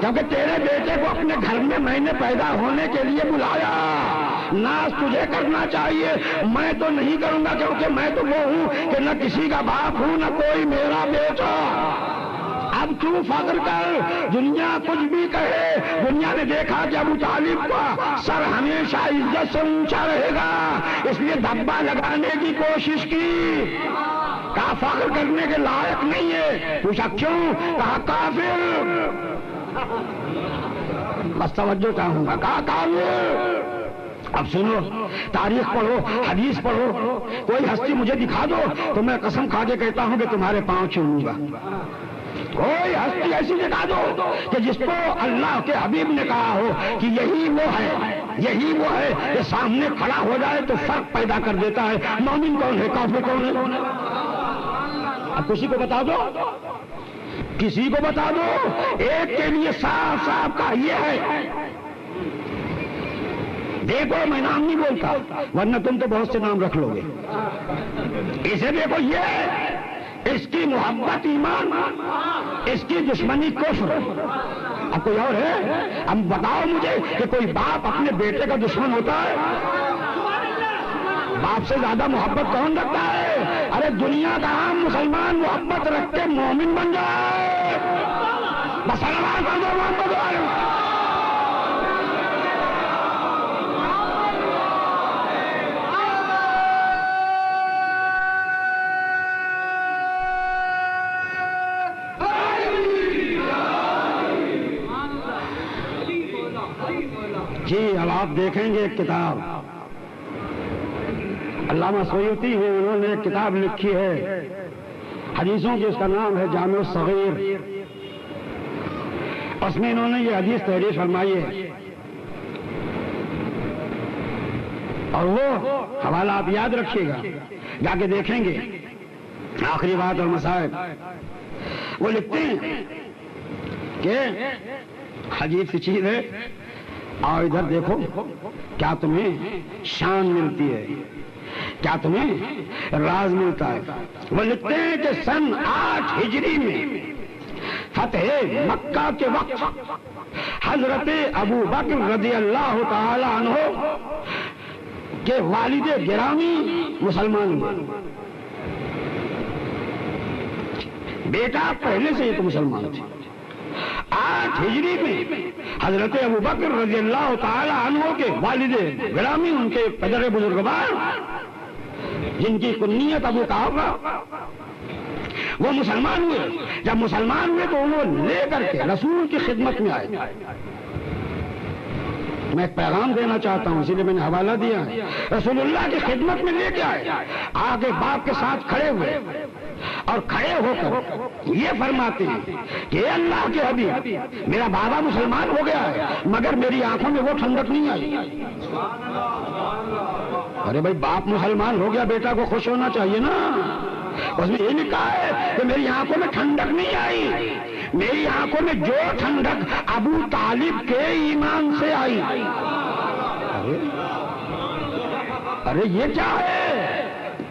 C: کیونکہ تیرے بیٹے کو اپنے گھر میں نے پیدا ہونے کے لیے بلایا. ناز تجھے کرنا چاہیے، میں تو نہیں کروں گا، کیونکہ میں تو وہ ہوں کہ نہ کسی کا باپ ہوں نہ کوئی میرا بیٹا. اب تو فخر کر، دنیا کچھ بھی کہے. دنیا نے دیکھا کہ ابو طالب کا سر ہمیشہ عزت سے اونچا رہے گا، اس لیے دھبا لگانے کی کوشش کی. کہا فخر کرنے کے لائق نہیں ہے. پوچھا کیوں؟ کہا کافر. بس توجہ چاہوں گا. کہا کافر. اب سنو، تاریخ پڑھو، حدیث پڑھو، کوئی ہستی مجھے دکھا دو تو میں قسم کھا کے کہتا ہوں کہ تمہارے پاؤں چھوڑوں گا. کوئی ہستی ایسی دکھا دو کہ جس کو اللہ کے حبیب نے کہا ہو کہ یہی وہ ہے، یہی وہ ہے، کہ سامنے کھڑا ہو جائے تو فرق پیدا کر دیتا ہے مومن کون ہے کافر کون ہے. اب کسی کو بتا دو، کسی کو بتا دو، ایک کے لیے صاف صاف کا یہ ہے، دیکھو میں نام نہیں بولتا ورنہ تم تو بہت سے نام رکھ لو گے، اسے دیکھو یہ ہے، اس کی محبت ایمان، اس کی دشمنی کفر۔ اب کوئی اور ہے؟ اب بتاؤ مجھے کہ کوئی باپ اپنے بیٹے کا دشمن ہوتا ہے؟ باپ سے زیادہ محبت کون رکھتا ہے؟ ارے دنیا کا عام مسلمان محبت رکھ کے مومن بن جائے، بس سلام کر دو محمد والے۔ جی اب آپ دیکھیں گے ایک کتاب علامہ سیوطی ہیں، انہوں نے ایک کتاب لکھی ہے حدیثوں کی، اس کا نام ہے جامع الصغیر۔ اس میں انہوں نے یہ حدیث تحریر فرمائی ہے اور وہ حوالہ آپ یاد رکھیے گا، جا کے دیکھیں گے۔ آخری بات اور مسائل وہ لکھتے ہیں کہ عجیب سی چیز ہے، اور ادھر دیکھو کیا تمہیں شان ملتی ہے، کیا تمہیں راز ملتا ہے۔ وہ لکھتے ہیں کہ سن 8 ہجری میں فتح مکہ کے وقت حضرت ابو بکر رضی اللہ تعالی عنہ کے والد گرامی مسلمان ہوئے، بیٹا پہلے سے ہی تو مسلمان تھے۔ 8 ہجری میں حضرت ابو بکر رضی اللہ تعالی عنہ کے والد گرامی، ان کے پدر بزرگوار جن کی کنیت ابو قحافہ، وہ مسلمان ہوئے۔ جب مسلمان ہوئے تو انہوں لے کر کے رسول کی خدمت میں آئے۔ میں ایک پیغام دینا چاہتا ہوں، اسی لیے میں نے حوالہ دیا ہے، رسول اللہ کی خدمت میں لے کے آئے، آگے باپ کے ساتھ کھڑے ہوئے اور کھڑے ہو کر یہ فرماتے ہیں کہ اے اللہ کے حبیب، میرا بابا مسلمان ہو گیا ہے مگر میری آنکھوں میں وہ ٹھنڈک نہیں آئی۔ ارے بھائی باپ مسلمان ہو گیا، بیٹا کو خوش ہونا چاہیے نا۔ اس میں یہ لکھا ہے کہ میری آنکھوں میں ٹھنڈک نہیں آئی، میری آنکھوں میں جو ٹھنڈک ابو طالب کے ایمان سے آئی۔ ارے یہ کیا ہے؟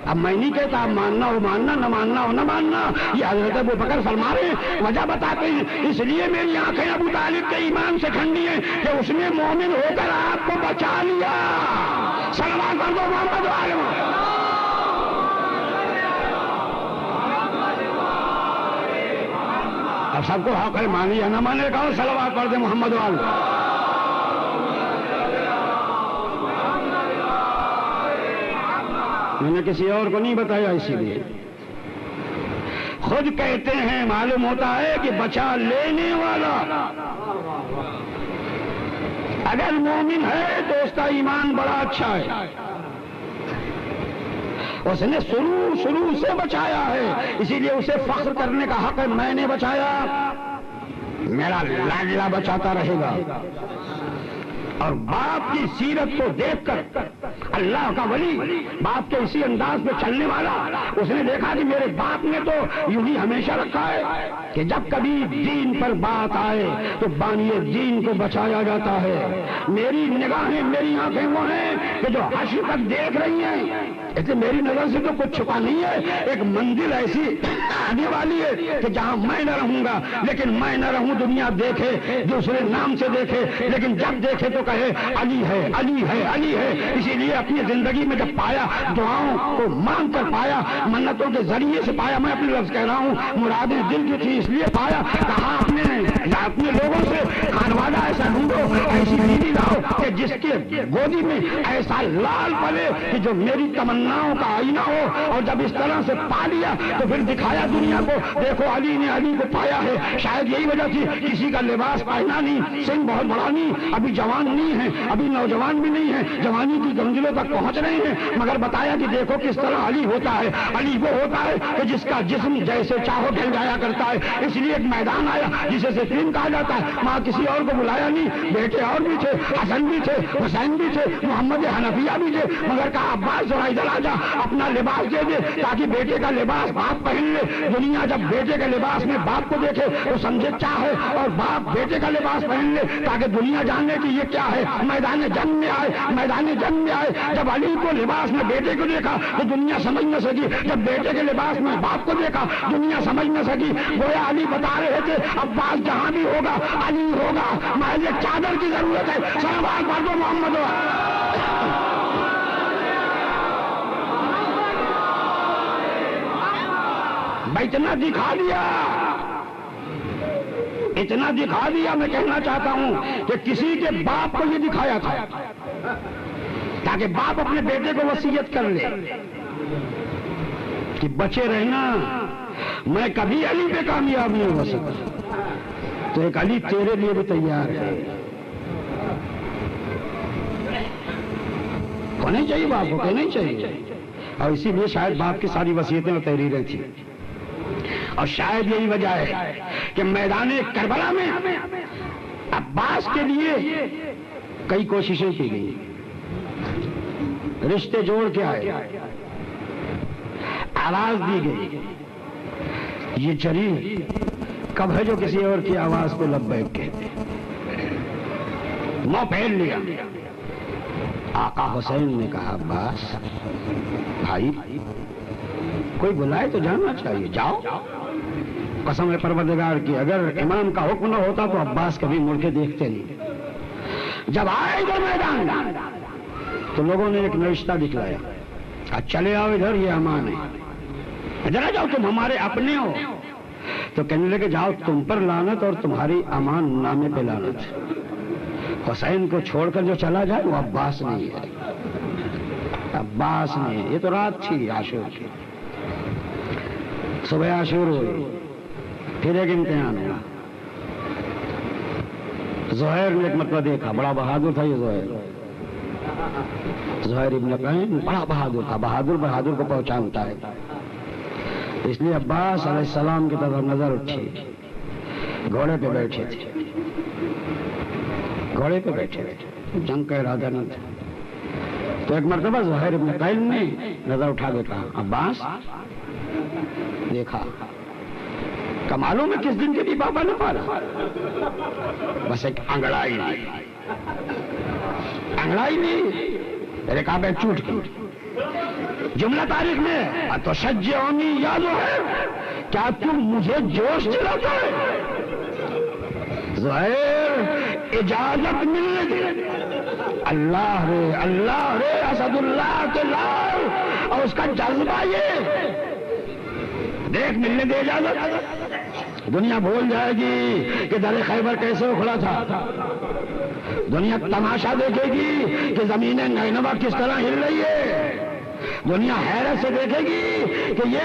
C: اب میں نہیں کہتا اب ماننا ہو ماننا، نہ ماننا ہو نہ ماننا، یہ حضرت ابو بکر فرما رہے ہیں، وجہ بتاتے ہیں، اس لیے میری آنکھیں ابو طالب کے ایمان سے ٹھنڈی ہیں کہ اس نے مومن ہو کر آپ کو بچا لیا۔ صلوات کر دو محمد والے۔ اب سب کو حق ہے، مانے یا نہ مانے، کہو صلوات پڑھ دے محمد والے۔ میں نے کسی اور کو نہیں بتایا، اسی لیے خود کہتے ہیں، معلوم ہوتا ہے کہ بچا لینے والا اگر مومن ہے تو اس کا ایمان بڑا اچھا ہے، اس نے شروع سے بچایا ہے، اسی لیے اسے فخر کرنے کا حق ہے، میں نے بچایا، میرا لاڈلا بچاتا رہے گا۔ اور باپ کی سیرت کو دیکھ کر اللہ کا ولی باپ کے اسی انداز میں چلنے والا، اس نے دیکھا کہ میرے باپ نے تو یوں ہی ہمیشہ رکھا ہے کہ جب کبھی دین پر بات آئے تو بانی دین کو بچایا جاتا ہے۔ میری نگاہیں، میری آنکھیں وہ ہیں کہ جو حشر تک دیکھ رہی ہیں، اس لیے میری نظر سے تو کچھ چھپا نہیں ہے۔ ایک منزل ایسی آنے والی ہے کہ جہاں میں نہ رہوں گا، لیکن میں نہ رہوں، دنیا دیکھے، دوسرے نام سے دیکھے، لیکن جب دیکھے تو کہے علی ہے، علی ہے، علی ہے۔ اسی لیے اپنی زندگی میں جب پایا، دعاؤں کو مانگ کر پایا، منتوں کے ذریعے سے پایا، میں اپنے لفظ کہہ رہا ہوں، مرادیں دل کی تھی اس لیے پایا، کہا اپنے لوگوں سے خانوادہ ایسا ڈھونڈو، ایسی بیوی لاؤ کہ جس کے گودی میں ایسا لال پلے کہ جو میری تمناؤں کا آئینہ ہو، اور جب اس طرح سے پا لیا تو پھر دکھایا دنیا کو، دیکھو علی نے علی کو پایا ہے۔ شاید یہی وجہ تھی کسی کا لباس پہنا نہیں، سنگ بہت بڑا نہیں، ابھی جوان جوانی ہیں، ابھی نوجوان بھی نہیں ہیں، جوانی کی منزلوں تک پہنچ رہے ہیں، مگر بتایا کہ دیکھو کس طرح علی ہوتا ہے۔ علی وہ ہوتا ہے کہ جس کا جسم جیسے چاہو ڈھل جایا کرتا ہے، اس لیے ایک میدان آیا جسے صفین کہا جاتا ہے، وہاں کسی اور کو بلایا نہیں، بیٹے اور بھی تھے، حسن بھی تھے، حسین بھی تھے، محمد حنفیہ بھی تھے، مگر کہا عباس ذرا ادھر آ جا، اپنا لباس دے دے تاکہ بیٹے کا لباس باپ پہن لے۔ دنیا جب بیٹے کے لباس میں باپ کو دیکھے تو سمجھے کیا ہے، اور باپ بیٹے کا لباس پہن لے تاکہ دنیا جانے کہ یہ کیا ہے۔ میدان جنگ میں آئے، میدان جنگ میں آئے، جب علی کو لباس میں بیٹے کو دیکھا تو دنیا سمجھ نہ سکی، جب بیٹے کے لباس میں باپ کو دیکھا دنیا سمجھ نہ سکی۔ گویا علی بتا رہے تھے عباس جہاں بھی ہوگا علی ہوگا، محض ایک چادر کی ضرورت ہے۔ صلوات پڑھو محمد۔ اتنا دکھا دیا، اتنا دکھا دیا، میں کہنا چاہتا ہوں کہ کسی کے باپ کو یہ دکھایا تھا تاکہ باپ اپنے بیٹے کو وصیت کر لے کہ بچے رہنا، میں کبھی علی پہ کامیاب نہیں ہو سکا، تو ایک علی تیرے لیے بھی تیار ہے۔ ہونا چاہیے باپ کو، کہنا ہی چاہیے، اور اسی لیے شاید باپ کی ساری وصیتیں اور تحریریں تھیں، اور شاید یہی وجہ ہے کہ میدان کربلا میں عباس کے لیے کئی کوششیں کی گئی، رشتے جوڑ کے آئے، آواز دی گئی، یہ چری کب ہے جو کسی اور کی آواز کو لبیک کہتے، منہ پھیر لیا۔ آقا حسین نے کہا عباس بھائی کوئی بلائے تو جانا چاہیے، جاؤ۔ قسم پروردگار کی اگر امام کا حکم نہ ہوتا تو عباس کبھی مڑ کے دیکھتے نہیں۔ جب آئے ادھر میدان تو لوگوں نے ایک نوشتہ دکھلایا، چلے آؤ ادھر، یہ امان ہے، ادھر آ جاؤ، تم ہمارے اپنے ہو۔ تو کہنے لگے جاؤ تم پر لعنت اور تمہاری امان نامے پہ لعنت۔ حسین کو چھوڑ کر جو چلا جائے وہ عباس نہیں ہے، عباس نہیں ہے۔ یہ تو رات تھی عاشور کی، صبح عاشور ہوئی، پھر ایک امتحان ہوا۔ زہیر نے ایک مرتبہ دیکھا، بڑا بہادر تھا یہ زہیر ابن قین، بڑا بہادر تھا، بہادر بہادر کو پہچانتا ہے۔ اس لیے عباس علیہ السلام کی طرف نظر اٹھی، گھوڑے پہ بیٹھے تھے، گھوڑے پہ بیٹھے تھے، جنگ کا ارادہ نہیں تھا۔ تو ایک مرتبہ زہیر ابن قین نے نظر اٹھا کے کہا عباس دیکھا، معلوم ہے کس دن کے بھی بابا نے پالا، بس ایک انگڑائی نہیں، انگڑائی نہیں، رکابیں چوٹ کی۔ جملہ تاریخ میں تو شجعونی یا زہیر، کیا تم مجھے جوش دلاتا ہے؟ زہیر اجازت ملنے دے، اللہ رے اسد اللہ کے لال، اور اس کا جذبہ یہ دیکھ ملنے دے اجازت۔ دنیا بھول جائے گی کہ در خیبر کیسے اکھڑا تھا، دنیا تماشا دیکھے گی کہ زمین نینوا کس طرح ہل رہی ہے، دنیا حیرت سے دیکھے گی کہ یہ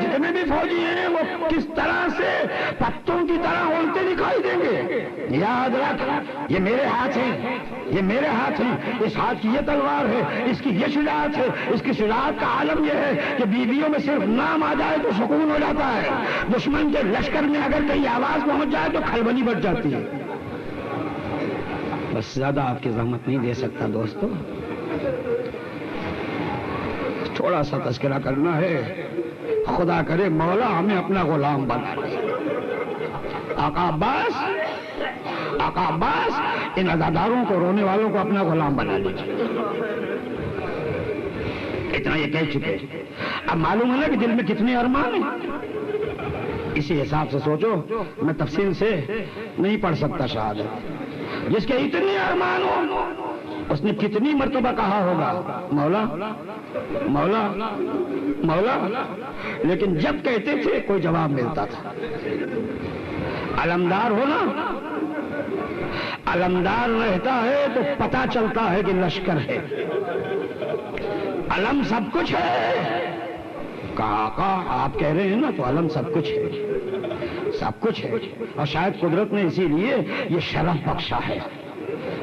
C: جتنے بھی فوجی ہیں وہ کس طرح سے پتوں کی طرح اڑتے دکھائی دیں گے۔ یاد رکھ یہ میرے ہاتھ ہیں، یہ میرے ہاتھ ہیں، اس ہاتھ کی یہ تلوار ہے، اس کی یہ شجاعت ہے۔ اس کی شجاعت کا عالم یہ ہے کہ بیویوں میں صرف نام آ جائے تو سکون ہو جاتا ہے، دشمن کے لشکر میں اگر کہیں آواز پہنچ جائے تو کھلبلی بچ جاتی ہے۔ بس زیادہ آپ کی زحمت نہیں دے سکتا دوستو، تھوڑا سا تذکرہ کرنا ہے، خدا کرے مولا ہمیں اپنا غلام بنا لے۔ آقا عباس ان عزاداروں کو، رونے والوں کو اپنا غلام بنا لیجیے۔ اتنا یہ کہہ چکے، اب معلوم ہے نا کہ دل میں کتنے ارمان ہیں، اسی حساب سے سوچو۔ میں تفصیل سے نہیں پڑھ سکتا شہادت، جس کے اتنے ارمان ہو اس نے کتنی مرتبہ کہا ہوگا مولا مولا مولا، لیکن جب کہتے تھے کوئی جواب ملتا تھا۔ علمدار ہونا، علمدار رہتا ہے تو پتہ چلتا ہے کہ لشکر ہے، علم سب کچھ ہے۔ کہا آپ کہہ رہے ہیں نا، تو علم سب کچھ ہے، سب کچھ ہے، اور شاید قدرت نے اسی لیے یہ شرف بخشا ہے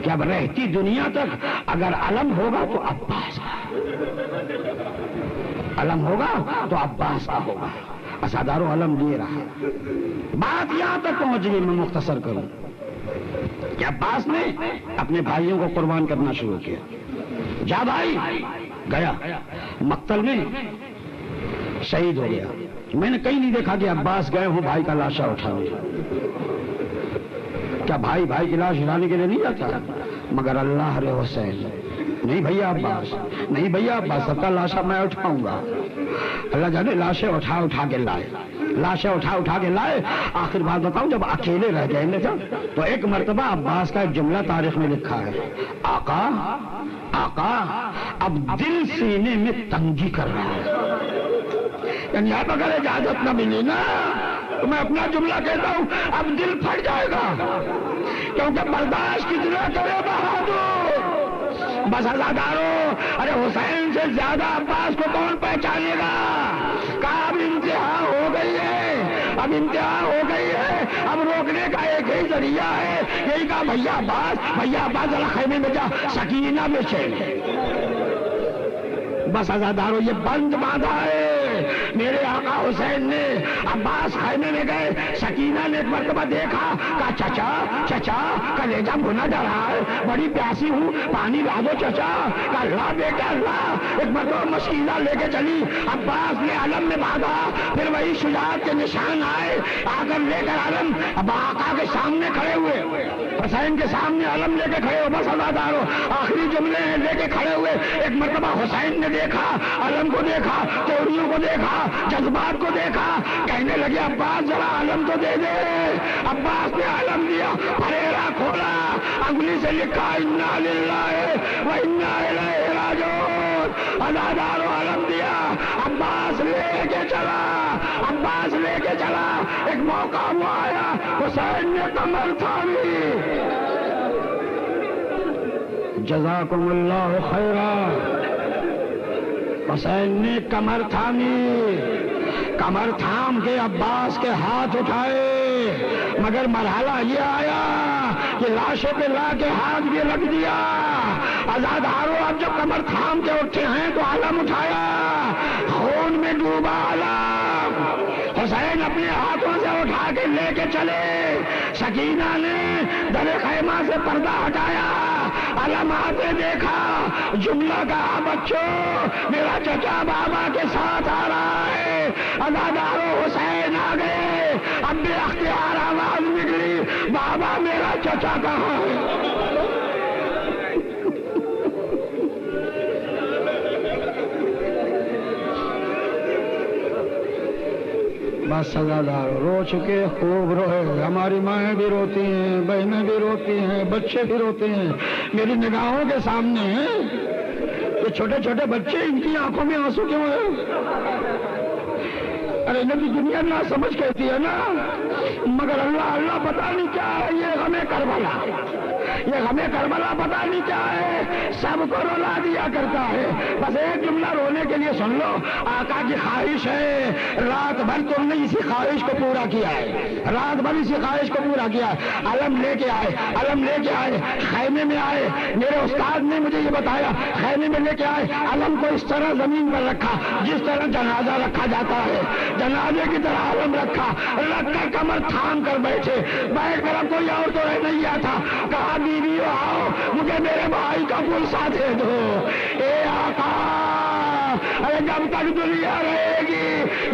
C: کہ اب رہتی دنیا تک اگر علم ہوگا تو عباس کا، علم ہوگا تو عباس کا ہوگا۔ عزادارو علم دے رہا۔ بات یہاں تک پہنچ گئی، میں مختصر کروں کہ عباس نے اپنے بھائیوں کو قربان کرنا شروع کیا۔ جا بھائی گیا مقتل میں شہید ہو گیا۔ میں نے کہیں نہیں دیکھا کہ عباس گئے ہوں بھائی کا لاشا اٹھانے۔ کیا بھائی کی لاش اٹھانے کے لیے نہیں جاتا؟ مگر اللہ رے حسین، نہیں بھیا عباس، نہیں بھیا عباس، سب کا لاشا میں اٹھاؤں گا۔ اللہ جانے لاشیں اٹھا کے لائے، لاشیں اٹھا کے لائے۔ آخر بات بتاؤں، جب اکیلے رہ گئے نا تو ایک مرتبہ عباس کا ایک جملہ تاریخ میں لکھا ہے، آقا اب دل سینے میں تنگی کر رہا ہے، یعنی اب اگر اجازت نہ ملی نا تو میں اپنا جملہ کہتا ہوں، اب دل پھٹ جائے گا، کیونکہ برداشت کتنا کرے بہادر۔ بس عزادارو، ارے حسین سے زیادہ عباس کو کون پہچانے گا؟ کہا اب انتہا ہو گئی ہے، اب انتہا ہو گئی ہے، اب روکنے کا ایک ہی ذریعہ ہے۔ یہی کہا بھیا عباس ذرا خیمے میں جا، سکینہ میں چین۔ بس عزادارو یہ بند باندھا ہے میرے آقا حسین نے۔ عباس خیمے میں گئے، سکینہ نے ایک مرتبہ دیکھا، کہا چچا کلیجہ بھونا جا رہا ہے، بڑی پیاسی ہوں، پانی لا دو چچا۔ کہا اللہ بیٹا اللہ۔ ایک مرتبہ مشکیزہ لے کے چلی، عباس نے علم میں باندھا، پھر وہی شجاعت کے نشان آئے، آ کر لے کر علم آقا کے سامنے کھڑے ہوئے، حسین کے سامنے علم لے کے کھڑے ہو۔ بس عزادارو آخری جملے لے کے کھڑے ہوئے۔ ایک مرتبہ حسین نے دیکھا، علم کو دیکھا، توڑیوں کو دیکھا، جذبات کو دیکھا، کہنے لگے عباس ذرا علم تو دے دے۔ عباس نے علم دیا، پھریرا کھولا، انگلی سے لکھا انا للہ و انا الیہ راجعون۔ عزادارو علم دیا، عباس لے کے چلا۔ ایک موقع ہوا آیا، حسین نے کمر تھامی، جزاکم اللہ خیرا، حسین نے کمر تھام کے عباس کے ہاتھ اٹھائے، مگر مرحلہ یہ آیا کہ لاشوں پہ لا کے ہاتھ بھی رکھ دیا۔ عزادارو اب جب کمر تھام کے اٹھے ہیں تو علم اٹھایا، خون میں ڈوبا علم، حسین اپنے ہاتھوں سے اٹھا کے لے کے چلے۔ سکینہ نے در خیمہ سے پردہ ہٹایا، علم آتے دیکھا، جملہ کہا بچوں میرا چچا بابا کے ساتھ آ رہا ہے۔ عزادارو حسین آ گئے، اب بے اختیار آواز نکلی، بابا میرا چچا کہاں ہے؟ بس عزادارو رو چکے، خوب روئے، ہماری مائیں بھی روتی ہیں، بہنیں بھی روتی ہیں، بچے بھی روتے ہیں، میری نگاہوں کے سامنے ہیں یہ چھوٹے چھوٹے بچے، ان کی آنکھوں میں آنسو کیوں ہے؟ ارے انہیں بھی دنیا نہ سمجھ کہتی ہے نا، مگر اللہ پتا نہیں کیا ہے، یہ غم کربلا پتا نہیں کیا ہے، سب کو رولا دیا کرتا ہے۔ بس ایک جملہ رونے کے لیے سن لو، آقا کی خواہش ہے، رات بھر تم نے اسی خواہش کو پورا کیا ہے، علم لے کے آئے، خیمے میں آئے، میرے استاد نے مجھے یہ بتایا، خیمے میں لے کے آئے، علم کو اس طرح زمین پر رکھا جس طرح جنازہ رکھا جاتا ہے، جنازے کی طرح علم رکھ کر کمر تھام کر بیٹھ کر اب کوئی اور تو رہ نہیں آتا، کہا بیویو آؤ مجھے میرے بھائی کا پلسا دے دو۔ اے آقا، ارے جب تک دنیا رہے گی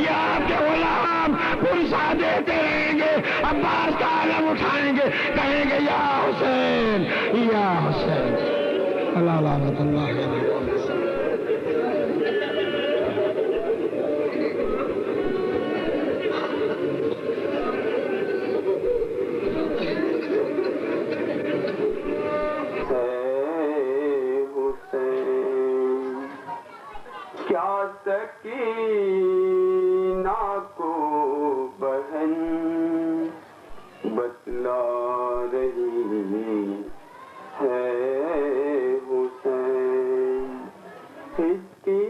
C: یہ آپ کے غلام پلسا دیتے رہیں گے، عباس کا علم اٹھائیں گے، کہیں گے یا حسین یا حسین۔ اللہ لعنت اللہ علیہ۔
D: سکینہ کو بہن بتلا رہی ہے حسین، اس کی